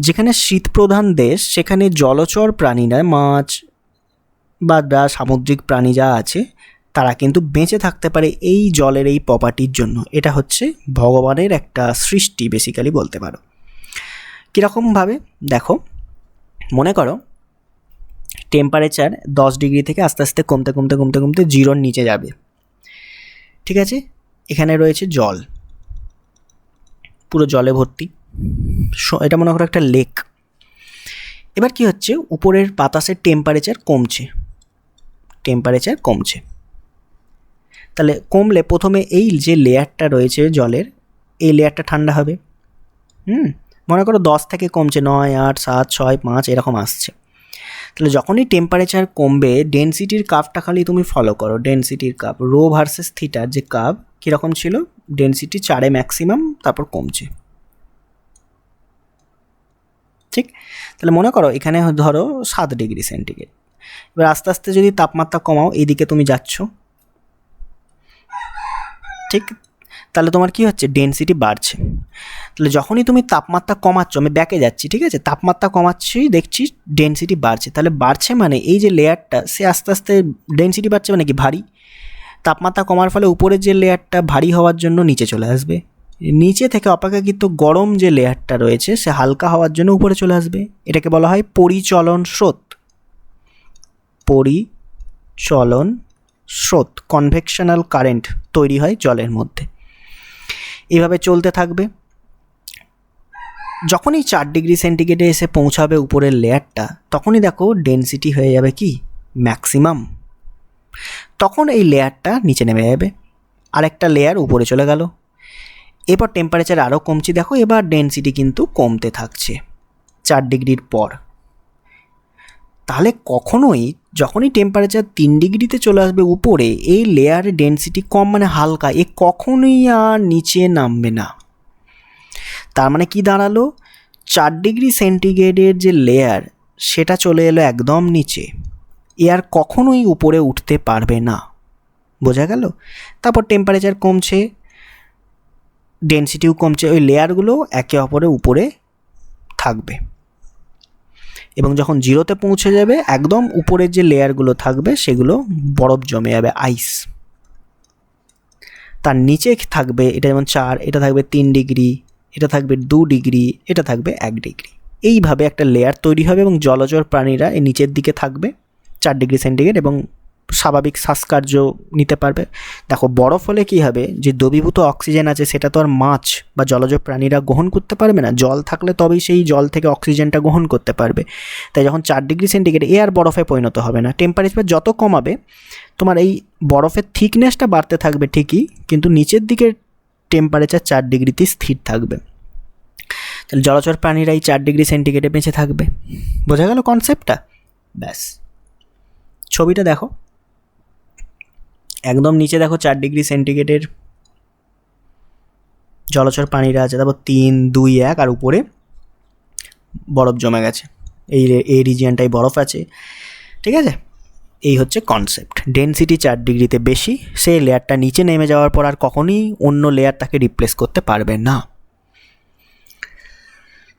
যেখানে শীতপ্রধান দেশ, সেখানে জলচর প্রাণীরা, মাছ বা সামুদ্রিক প্রাণী যা আছে, তারা কিন্তু বেঁচে থাকতে পারে এই জলের এই প্রপার্টির জন্য। এটা হচ্ছে ভগবানের একটা সৃষ্টি বেসিক্যালি বলতে পারো। কীরকমভাবে? দেখো মনে করো টেম্পারেচার 10 ডিগ্রি থেকে আস্তে আস্তে কমতে কমতে কমতে কমতে 0-র নিচে যাবে। ঠিক আছে, এখানে রয়েছে জল, পুরো জলে ভর্তি, এটা মনে করো একটা লেক। এবার কি হচ্ছে? উপরের বাতাসের টেম্পারেচার কমছে। তাহলে কমলে প্রথমে এই যে লেয়ারটা রয়েছে জলের, এই লেয়ারটা ঠান্ডা হবে। মনে করো 10 থেকে কমছে, 9, 8, 7, 6, 5 এরকম আসছে। তাহলে যখনই টেম্পারেচার কমবে ডেনসিটির কার্ভটা খালি তুমি ফলো করো, ডেনসিটির কার্ভ রো ভার্সেস থিটার যে কার্ভ কীরকম ছিল, ডেনসিটি 4 ম্যাক্সিমাম, তারপর কমছে। ঠিক, তাহলে মনে করো এখানে ধরো 7 ডিগ্রি সেন্টিগ্রেড, এবার আস্তে আস্তে যদি তাপমাত্রা কমাও এইদিকে তুমি যাচ্ছ, ঠিক, তাহলে তোমার কি হচ্ছে, ডেনসিটি বাড়ছে। তাহলে যখনই তুমি তাপমাত্রা কমাচ্ছ, আমি ব্যাকে যাচ্ছি, ঠিক আছে, তাপমাত্রা কমাচ্ছি দেখছি ডেনসিটি বাড়ছে, তাহলে বাড়ছে মানে এই যে লেয়ারটা সে আস্তে আস্তে ডেনসিটি বাড়ছে মানে কি ভারী, তাপমাত্রা কমার ফলে উপরের যে লেয়ারটা ভারী হওয়ার জন্য নিচে চলে আসবে, নিচে থেকে অপেক্ষাকৃত গরম যে লেয়ারটা রয়েছে সে হালকা হওয়ার জন্য উপরে চলে আসবে। এটাকে বলা হয় পরিচলন স্রোত, পরিচলন স্রোত, কনভেকশনাল কারেন্ট তৈরি হয় জলের মধ্যে। এইভাবে চলতে থাকবে, যখনই 4 ডিগ্রি সেন্টিগ্রেডে এসে পৌঁছাবে উপরের লেয়ারটা, তখনই দেখো ডেনসিটি হয়ে যাবে কি ম্যাক্সিমাম, তখন এই লেয়ারটা নিচে নেমে যাবে, আরেকটা লেয়ার উপরে চলে গেল, এরপর টেম্পারেচার আরও কমছে, দেখো এবার ডেনসিটি কিন্তু কমতে থাকছে 4 ডিগ্রির পর। তাহলে কখনোই যখনই টেম্পারেচার 3 ডিগ্রিতে চলে আসবে উপরে, এই লেয়ারের ডেনসিটি কম মানে হালকা, এ কখনোই আর নিচে নামবে না। তার মানে কি দাঁড়ালো, 4 ডিগ্রি সেন্টিগ্রেডের যে লেয়ার সেটা চলে এলো একদম নিচে, এ আর কখনোই উপরে উঠতে পারবে না, বোঝা গেল। তারপর টেম্পারেচার কমছে, ডেনসিটিও কমছে, ওই লেয়ারগুলো একে অপরের উপরে থাকবে, এবং যখন 0তে পৌঁছে যাবে একদম উপরের যে লেয়ারগুলো থাকবে সেগুলো বরফ জমে যাবে, আইস। তার নিচে থাকবে, এটা যেমন 4, এটা থাকবে 3 ডিগ্রি, এটা থাকবে 2 ডিগ্রি, এটা থাকবে 1 ডিগ্রি, এইভাবে একটা লেয়ার তৈরি হবে এবং জলচর প্রাণীরা এই নিচের দিকে থাকবে 4 ডিগ্রি সেন্টিগ্রেড এবং স্বাভাবিক শ্বাসকার্য নিতে পারবে। দেখো বরফ হলে কী হবে, যে দ্রবীভূত অক্সিজেন আছে সেটা তো আর মাছ বা জলজ প্রাণীরা গ্রহণ করতে পারবে না, জল থাকলে তবেই সেই জল থেকে অক্সিজেনটা গ্রহণ করতে পারবে। তাই যখন 4 ডিগ্রি সেন্টিগ্রেড এ আর বরফে পরিণত হবে না, টেম্পারেচার যত কমাবে তোমার এই বরফের থিকনেসটা বাড়তে থাকবে ঠিকই, কিন্তু নিচের দিকে টেম্পারেচার 4 ডিগ্রিতে স্থির থাকবে। তাহলে জলচর প্রাণীরা এই 4 ডিগ্রি সেন্টিগ্রেডে বেঁচে থাকবে, বোঝা গেল কনসেপ্টটা? ব্যাস, ছবিটা দেখো, একদম নিচে দেখো 4 ডিগ্রি সেন্টিগ্রেডের জলচর প্রাণীরা আছে, তারপর 3, 2, 1, আর উপরে বরফ জমে গেছে, এই রিজিয়নটাই বরফ আছে, ঠিক আছে। এই হচ্ছে কনসেপ্ট, ডেনসিটি 4 ডিগ্রিতে বেশি, সেই লেয়ারটা নিচে নেমে যাওয়ার পর আর কখনোই অন্য লেয়ার তাকে রিপ্লেস করতে পারবে না।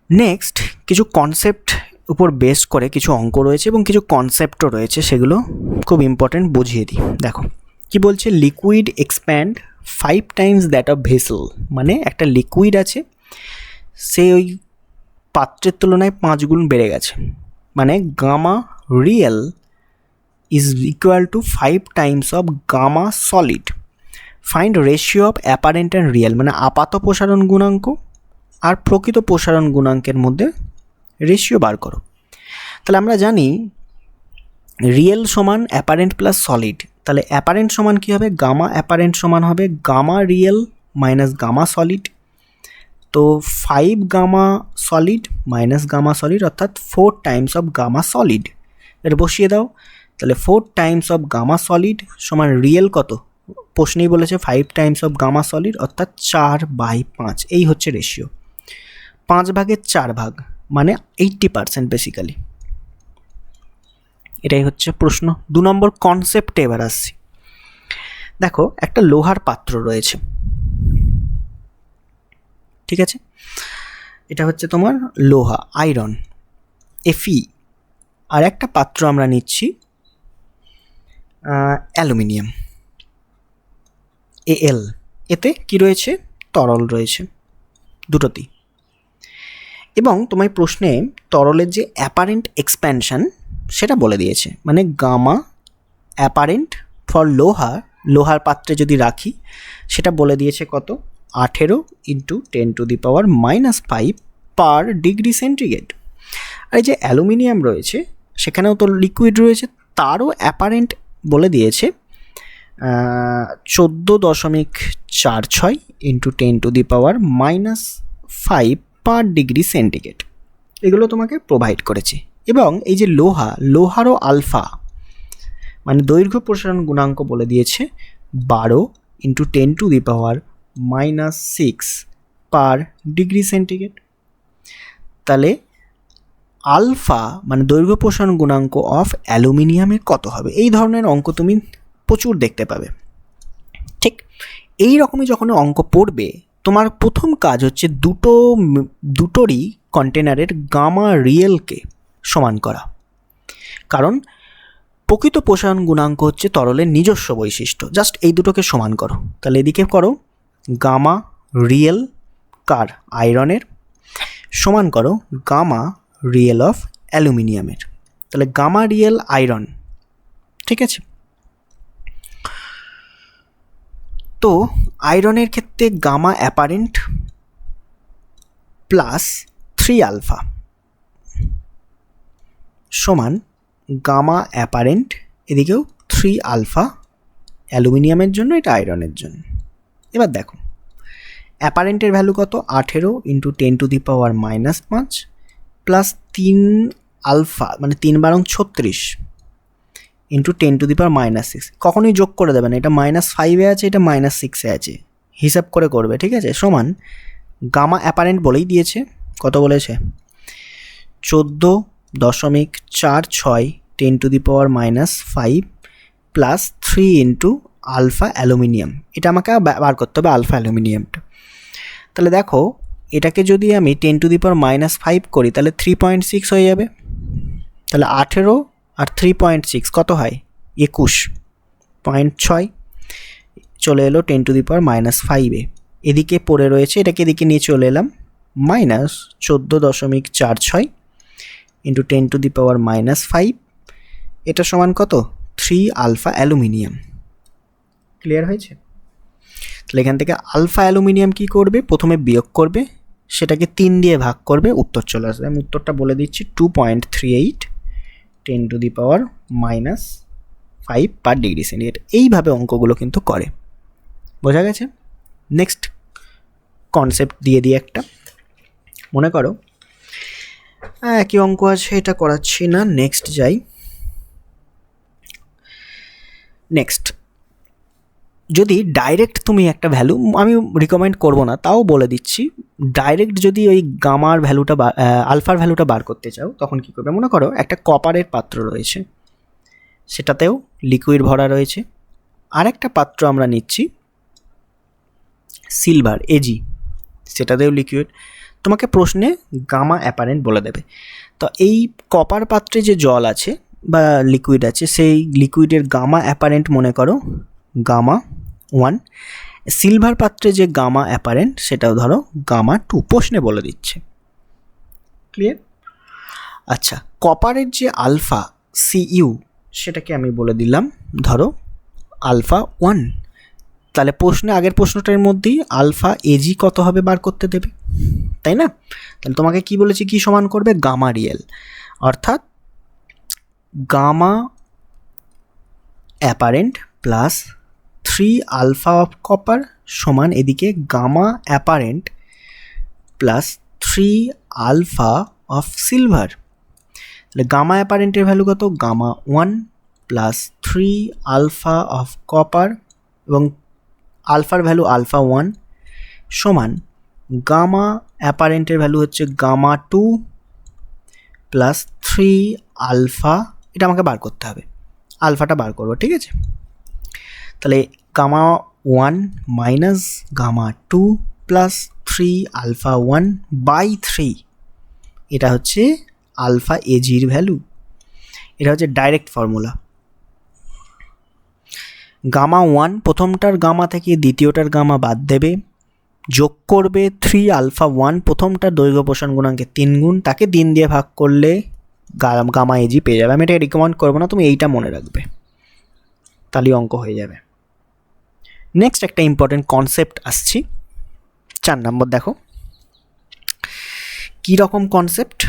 নেক্সট কিছু কনসেপ্ট উপর বেস করে কিছু অঙ্ক রয়েছে এবং কিছু কনসেপ্টও রয়েছে, সেগুলো খুব ইম্পর্টেন্ট, বুঝিয়ে দিই। দেখো কি বলছে, liquid expand 5 Times that of vessel, মানে একটা লিকুইড আছে সে ওই পাত্রের তুলনায় 5 গুণ বেড়ে গেছে, মানে gamma real is equal to 5 times of gamma solid. Find ratio of apparent and real, মানে আপাত প্রসারণ গুণাঙ্ক আর প্রকৃত প্রসারণ গুণাঙ্কের মধ্যে রেশিও বার করো। তাহলে আমরা জানি রিয়েল সমান অ্যাপারেন্ট প্লাস সলিড, তাহলে অ্যাপারেন্ট সমান কী হবে, গামা অ্যাপারেন্ট সমান হবে gamma real minus gamma solid. তো 5 gamma solid minus gamma solid অর্থাৎ 4 টাইমস অফ গামা সলিড, এটা বসিয়ে দাও। তাহলে 4 টাইমস অফ গামা সলিড সমান রিয়েল কত, প্রশ্নেই বলেছে 5 টাইমস অফ গামা সলিড অর্থাৎ 4/5, এই হচ্ছে রেশিও। 5 ভাগের 4 ভাগ মানে 80% বেসিক্যালি, এটাই হচ্ছে প্রশ্ন। 2 নম্বর কনসেপ্টে এবার আসছি। দেখো একটা লোহার পাত্র রয়েছে, ঠিক আছে, এটা হচ্ছে তোমার লোহা, আয়রন, Fe, আর একটা পাত্র আমরা নিচ্ছি অ্যালুমিনিয়াম, Al, এতে কি রয়েছে, তরল রয়েছে দুটোতেই। এবং তোমার প্রশ্নে তরলের যে অ্যাপারেন্ট এক্সপ্যানশন সেটা বলে দিয়েছে, মানে গামা অ্যাপারেন্ট ফর লোহার পাত্রে যদি রাখি সেটা বলে দিয়েছে কত, 18 × 10⁻⁻5 পার ডিগ্রি সেন্টিগ্রেড। আর এই যে অ্যালুমিনিয়াম রয়েছে সেখানেও তো লিকুইড রয়েছে, তারও অ্যাপারেন্ট বলে দিয়েছে 14.46 × 10⁻⁻5 পার ডিগ্রি সেন্টিগ্রেড। এগুলো তোমাকে প্রোভাইড করেছে, এবং এই যে লোহারও আলফা মানে দৈর্ঘ্য প্রসারণ গুণাঙ্ক বলে দিয়েছে 12 × 10⁻⁻6 পার ডিগ্রি সেন্টিগ্রেড। তাহলে আলফা মানে দৈর্ঘ্য প্রসারণ গুণাঙ্ক অফ অ্যালুমিনিয়ামের কত হবে? এই ধরনের অঙ্ক তুমি প্রচুর দেখতে পাবে। ঠিক এই রকমই যখন অঙ্ক পড়বে তোমার প্রথম কাজ হচ্ছে দুটোরই কন্টেনারের গামা রিয়েলকে সমান করা, কারণ প্রকৃত প্রসারণ গুণাঙ্ক হচ্ছে তরলের নিজস্ব বৈশিষ্ট্য। জাস্ট এই দুটোকে সমান করো। তাহলে এদিকে করো গামা রিয়েল কার? আয়রনের, সমান করো গামা রিয়েল অফ অ্যালুমিনিয়ামের। তাহলে গামা রিয়েল আয়রন, ঠিক আছে। তো আয়রনের ক্ষেত্রে গামা অ্যাপারেন্ট প্লাস 3 আলফা সমান গামা অ্যাপারেন্ট এদিকেও 3 আলফা অ্যালুমিনিয়ামের জন্য, এটা আয়রনের জন্য। এবার দেখো অ্যাপারেন্টের ভ্যালু কত? 18 × 10⁻⁻5 প্লাস 3 আলফা মানে 3 × 36 × 10⁻⁻6। কখনোই যোগ করে দেবে না, এটা -5-এ আছে, এটা -6-এ আছে, হিসাব করে করবে, ঠিক আছে। সমান গামা অ্যাপারেন্ট বলেই দিয়েছে, কত বলেছে? 14.46 10⁻⁻5 প্লাস 3 × আলফা অ্যালুমিনিয়াম। এটা আমাকে বার করতে হবে আলফা অ্যালুমিনিয়ামটা। তাহলে দেখো এটাকে যদি আমি 10⁻⁻5 করি তাহলে 3.6 হয়ে যাবে। তাহলে 18 আর 3.6 কত হয়? 21.6 চলে এলো 10⁻⁻5-এ। এদিকে পড়ে রয়েছে, এটাকে এদিকে নিয়ে চলে এলাম, -14.46 × 10⁻⁻5, এটা সমান কত? 3 আলফা অ্যালুমিনিয়াম। ক্লিয়ার হয়েছে? তাহলে এখান থেকে আলফা অ্যালুমিনিয়াম কি করবে? প্রথমে বিয়োগ করবে, সেটাকে 3 দিয়ে ভাগ করবে, উত্তর চলে আসবে। আমি উত্তরটা বলে দিচ্ছি, 2.38 10⁻⁻5 পার ডিগ্রি সেন্টিগ্রেড। এইভাবে অঙ্কগুলো কিন্তু করে। বোঝা গেছে? নেক্সট কনসেপ্ট দিয়ে দিই একটা। মনে করো একই অঙ্ক আছে, এটা করাচ্ছি না, নেক্সট যাই। নেক্সট যদি ডাইরেক্ট তুমি একটা ভ্যালু, আমি রিকমেন্ড করব না, তাও বলে দিচ্ছি, ডাইরেক্ট যদি ওই গামার ভ্যালুটা আলফার ভ্যালুটা বার করতে চাও তখন কী করবে? মনে করো একটা কপারের পাত্র রয়েছে, সেটাতেও লিকুইড ভরা রয়েছে। আরেকটা পাত্র আমরা নিচ্ছি সিলভার এজি, সেটাতেও লিকুইড। তোমাকে প্রশ্নে গামা অ্যাপারেন্ট বলে দেবে। তো এই কপার পাত্রে যে জল আছে বা লিকুইড আছে, সেই লিকুইডের গামা অ্যাপারেন্ট মনে করো গামা 1। সিলভার পাত্রে যে গামা অ্যাপারেন্ট সেটাও ধরো গামা 2, প্রশ্নে বলে দিচ্ছে। ক্লিয়ার? আচ্ছা, কপারের যে আলফা সিইউ সেটাকে আমি বলে দিলাম ধরো আলফা 1। তাহলে প্রশ্নে আগের প্রশ্নটার মধ্যেই আলফা এজি কত হবে বার করতে দেবে, তাই না? তাহলে তোমাকে কি বলেছি, কি সমান করবে? গামা রিয়েল, অর্থাৎ gamma apparent plus 3 alpha of copper সমান এদিকে gamma apparent plus 3 alpha of silver. তাহলে গামা অ্যাপারেন্টের ভ্যালু কত? Gamma 1 plus 3 alpha of copper এবং আলফার ভ্যালু আলফা 1 সমান গামা অ্যাপারেন্টের ভ্যালু হচ্ছে গামা 2 প্লাস 3 আলফা। এটা আমাকে বার করতে হবে, আলফাটা বার করবো, ঠিক আছে। তাহলে gamma 1 minus gamma 2 plus 3 alpha 1/3, এটা হচ্ছে আলফা এজির ভ্যালু। এটা হচ্ছে ডাইরেক্ট ফর্মুলা। গামা 1 প্রথমটার গামা থেকে দ্বিতীয়টার গামা বাদ দেবে, যোগ করবে 3 আলফা 1 প্রথমটার দৈর্ঘ্য প্রসারণ গুণাঙ্কের 3 গুণ, তাকে 3 দিয়ে ভাগ করলে গামা এজি পেয়ে যাবে। আমি এটা রিকমেন্ড করবো না, তুমি এইটা মনে রাখবে, তাহলে অঙ্ক হয়ে যাবে। নেক্সট একটা ইম্পর্টেন্ট কনসেপ্ট আসছি, 4 নম্বর। দেখো কী রকম কনসেপ্ট।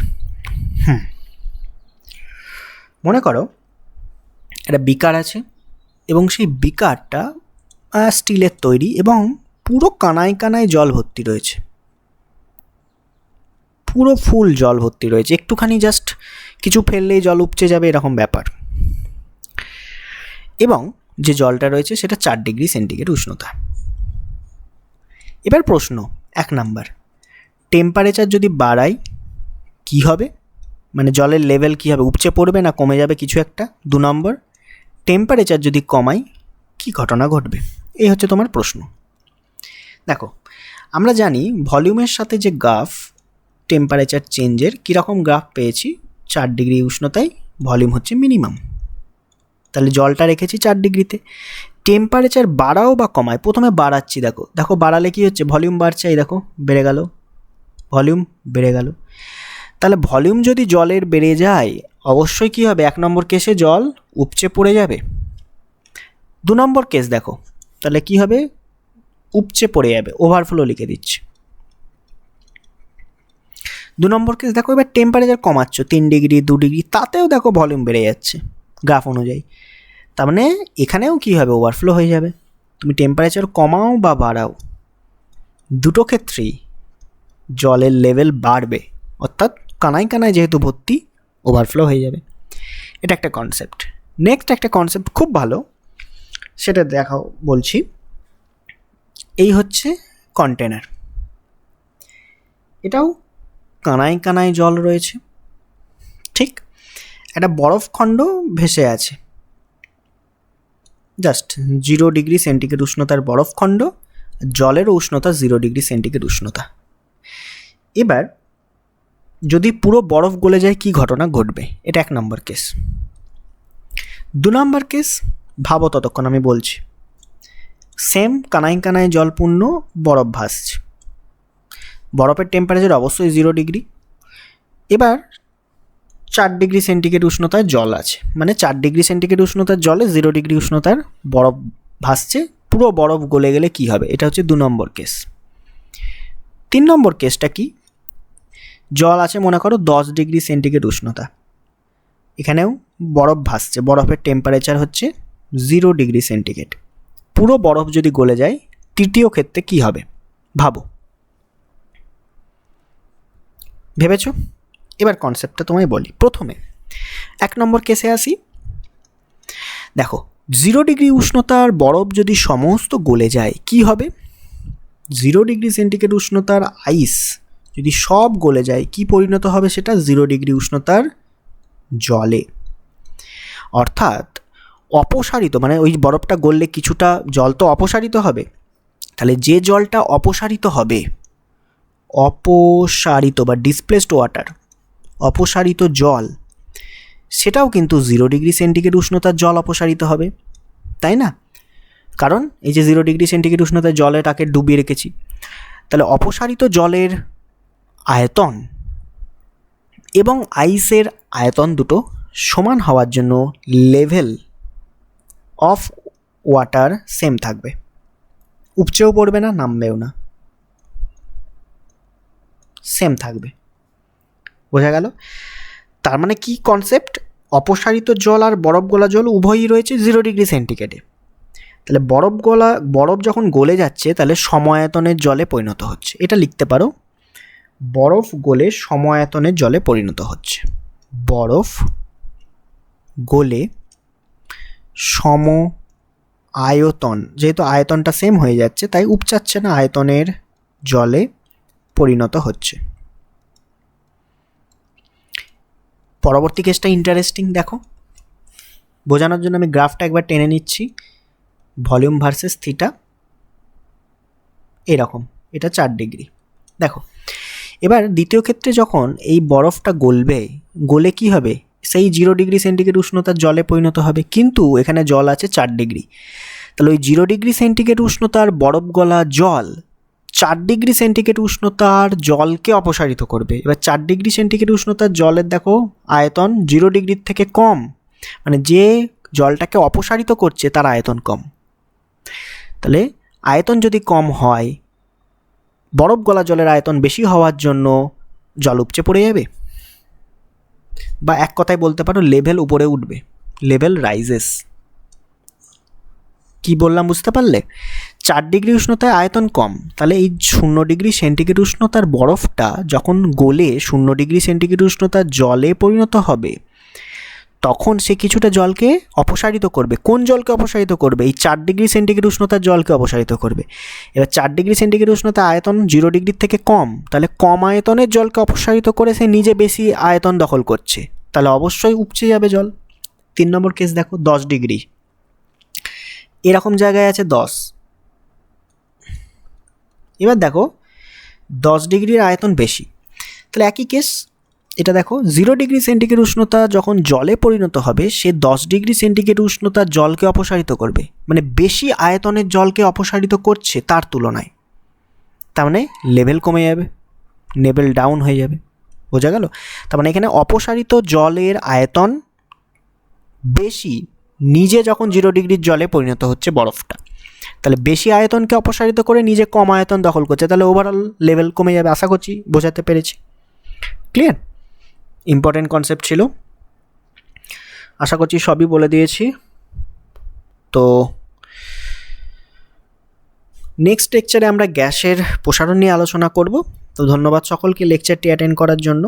মনে করো একটা বিকার আছে এবং সেই বিকারটা স্টিলের তৈরি এবং পুরো কানায় কানায় জল ভর্তি রয়েছে, পুরো ফুল জল ভর্তি রয়েছে। একটুখানি জাস্ট কিছু ফেললেই জল উপচে যাবে এরকম ব্যাপার। এবং যে জলটা রয়েছে সেটা 4 ডিগ্রি সেন্টিগ্রেড উষ্ণতা। এবার প্রশ্ন 1 নাম্বার, টেম্পারেচার যদি বাড়াই কি হবে, মানে জলের লেভেল কী হবে, উপচে পড়বে না কমে যাবে কিছু একটা। 2 নম্বর, টেম্পারেচার যদি কমাই কি ঘটনা ঘটবে, এই হচ্ছে তোমার প্রশ্ন। দেখো আমরা জানি ভলিউমের সাথে যে গ্রাফ টেম্পারেচার চেঞ্জের কীরকম গ্রাফ পেয়েছি, 4 ডিগ্রি উষ্ণতায় ভলিউম হচ্ছে মিনিমাম, তাহলে জলটা রেখেছি 4 ডিগ্রিতে। টেম্পারেচার বাড়াও বা কমায়, প্রথমে বাড়াচ্ছি, দেখো বাড়ালে কি হচ্ছে, ভলিউম বাড়ছে, এই দেখো বেড়ে গেল, ভলিউম বেড়ে গেল। তাহলে ভলিউম যদি জলের বেড়ে যায় অবশ্যই কী হবে, 1 নম্বর কেসে জল উপচে পড়ে যাবে। 2 নম্বর কেস দেখো, তাহলে কি হবে, উপচে পড়ে যাবে, ওভারফ্লো লিখে দিচ্ছি। 2 নম্বর কেস দেখো, এবার টেম্পারেচার কমাচ্ছ 3 ডিগ্রি 2 ডিগ্রি, তাতেও দেখো ভলিউম বেড়ে যাচ্ছে গ্রাফ অনুযায়ী, তার মানে এখানেও কী হবে, ওভারফ্লো হয়ে যাবে। তুমি টেম্পারেচার কমাও বা বাড়াও দুটো ক্ষেত্রেই জলের লেভেল বাড়বে, অর্থাৎ কানায় কানায় যেহেতু ভর্তি ওভারফ্লো হয়ে যাবে। এটা একটা কনসেপ্ট। নেক্সট একটা কনসেপ্ট খুব ভালো, সেটা দেখাও বলছি। এই হচ্ছে কন্টেনার, এটাও কানায় কানায় জল রয়েছে, ঠিক একটা বরফখণ্ড ভেসে আছে, জাস্ট 0 ডিগ্রি সেন্টিগ্রেড উষ্ণতার বরফখণ্ড, জলের উষ্ণতা 0 ডিগ্রি সেন্টিগ্রেড উষ্ণতা। এবার যদি পুরো বরফ গলে যায় কি ঘটনা ঘটবে, এটা 1 নম্বর কেস। 2 নম্বর কেস ভাবো, ততক্ষণ আমি বলছি। সেম কানায় কানায় জলপূর্ণ বরফ ভাসছে, বরফের টেম্পারেচার অবশ্যই 0 ডিগ্রি। এবার 4 ডিগ্রি সেন্টিগ্রেড উষ্ণতার জল আছে, মানে 4 ডিগ্রি সেন্টিগ্রেড উষ্ণতার জলে 0 ডিগ্রি উষ্ণতার বরফ ভাসছে, পুরো বরফ গলে গেলে কি হবে, এটা হচ্ছে 2 নম্বর কেস। 3 নম্বর কেসটা কি, জল আছে মনে করো 10 ডিগ্রি সেন্টিগ্রেড উষ্ণতা, এখানেও বরফ ভাসছে, বরফের টেম্পারেচার হচ্ছে 0 ডিগ্রি সেন্টিগ্রেড, পুরো বরফ যদি গলে যায় তৃতীয় ক্ষেত্রে কি হবে ভাবো, ভেবেছো? এবার কনসেপ্টটা তোমায় বলি। প্রথমে 1 নম্বর কেসে আসি। দেখো 0 ডিগ্রি উষ্ণতার বরফ যদি সমস্ত গলে যায় কি হবে, 0 ডিগ্রি সেন্টিগ্রেড উষ্ণতার আইস যদি সব গলে যায় কি পরিণত হবে, সেটা 0 ডিগ্রি উষ্ণতার জলে। অর্থাৎ অপসারিত, মানে ওই বরফটা গললে কিছুটা জল তো অপসারিত হবে, তাহলে যে জলটা অপসারিত হবে, অপসারিত বা ডিসপ্লেসড ওয়াটার, অপসারিত জল, সেটাও কিন্তু 0 ডিগ্রি সেন্টিগ্রেড উষ্ণতার জল অপসারিত হবে, তাই না? কারণ এই যে 0 ডিগ্রি সেন্টিগ্রেড উষ্ণতার জলেটাকে ডুবিয়ে রেখেছি, তাহলে অপসারিত জলের আয়তন এবং আইসের আয়তন দুটো সমান হওয়ার জন্য লেভেল অফ ওয়াটার সেম থাকবে, উপচেও পড়বে না নামবেও না, সেম থাকবে। বোঝা গেল? তার মানে কি কনসেপ্ট, অপসারিত জল আর বরফ গলা জল উভয়ই রয়েছে 0 ডিগ্রি সেন্টিগ্রেডে, তাহলে বরফ যখন গলে যাচ্ছে তাহলে সমায়তনের জলে পরিণত হচ্ছে, এটা লিখতে পারো, বরফ গলে সমায়তনের জলে পরিণত হচ্ছে, বরফ গলে সম আয়তন, যেহেতু আয়তনটা সেম হয়ে যাচ্ছে তাই উপচাচ্ছে না, আয়তনের জলে পরিণত হচ্ছে। পরবর্তী কেসটা ইন্টারেস্টিং, দেখো বোঝানোর জন্য আমি গ্রাফটা একবার টেনে নিচ্ছি, ভলিউম ভার্সেস থিটা, এরকম, এটা 4 ডিগ্রি। দেখো এবার দ্বিতীয় ক্ষেত্রে যখন এই বরফটা গলবে, গলে কি হবে, সেই 0 ডিগ্রি সেন্টিগ্রেড উষ্ণতার জলে পরিণত হবে, কিন্তু এখানে জল আছে 4 ডিগ্রি, তাহলে ওই 0 ডিগ্রি সেন্টিগ্রেড উষ্ণতার বরফ গলা জল 4 ডিগ্রি সেন্টিগ্রেড উষ্ণতার জলকে অপসারিত করবে। এবার 4 ডিগ্রি সেন্টিগ্রেড উষ্ণতার জলের দেখো আয়তন 0 ডিগ্রির থেকে কম, মানে যে জলটাকে অপসারিত করছে তার আয়তন কম, তাহলে আয়তন যদি কম হয়, বরফ গলা জলের আয়তন বেশি হওয়ার জন্য জল উপচে পড়ে যাবে, বা এক কথায় বলতে পারো লেভেল উপরে উঠবে, লেভেল রাইজেস। কি বললাম বুঝতে পারলে? 4 ডিগ্রি উষ্ণতায় আয়তন কম, তাহলে এই 0 ডিগ্রি সেন্টিগ্রেড উষ্ণতার বরফটা যখন গলে 0 ডিগ্রি সেন্টিগ্রেড উষ্ণতার জলে পরিণত হবে, তখন সে কিছুটা জলকে অপসারিত করবে। কোন জলকে অপসারিত করবে? এই 4 ডিগ্রি সেন্টিগ্রেড উষ্ণতার জলকে অপসারিত করবে। এবার 4 ডিগ্রি সেন্টিগ্রেড উষ্ণতা আয়তন 0 ডিগ্রির থেকে কম, তাহলে কম আয়তনের জলকে অপসারিত করে সে নিজে বেশি আয়তন দখল করছে, তাহলে অবশ্যই উপচে যাবে জল। 3 নম্বর কেস দেখো, 10 ডিগ্রি, এরকম জায়গায় আছে 10। এবার দেখো 10 ডিগ্রির আয়তন বেশি, তাহলে একই কেস। এটা দেখো 0 ডিগ্রি সেন্টিগ্রেড উষ্ণতা যখন জলে পরিণত হবে, সে 10 ডিগ্রি সেন্টিগ্রেড উষ্ণতার জলকে অপসারিত করবে, মানে বেশি আয়তনের জলকে অপসারিত করছে তার তুলনায়। তার মানে লেভেল কমে যাবে, লেভেল ডাউন হয়ে যাবে। বোঝা গেল? তার মানে এখানে অপসারিত জলের আয়তন বেশি, নিজে যখন 0 ডিগ্রির জলে পরিণত হচ্ছে বরফটা, তাহলে বেশি আয়তনকে অপসারিত করে নিজে কম আয়তন দখল করছে, তাহলে ওভারঅল লেভেল কমে যাবে। আশা করছি বোঝাতে পেরেছি। ক্লিয়ার? ইম্পর্টেন্ট কনসেপ্ট ছিল, আশা করছি সবই বলে দিয়েছি। তো নেক্সট লেকচারে আমরা গ্যাসের প্রসারণ নিয়ে আলোচনা করব। তো ধন্যবাদ সকলকে লেকচারটি অ্যাটেন্ড করার জন্য।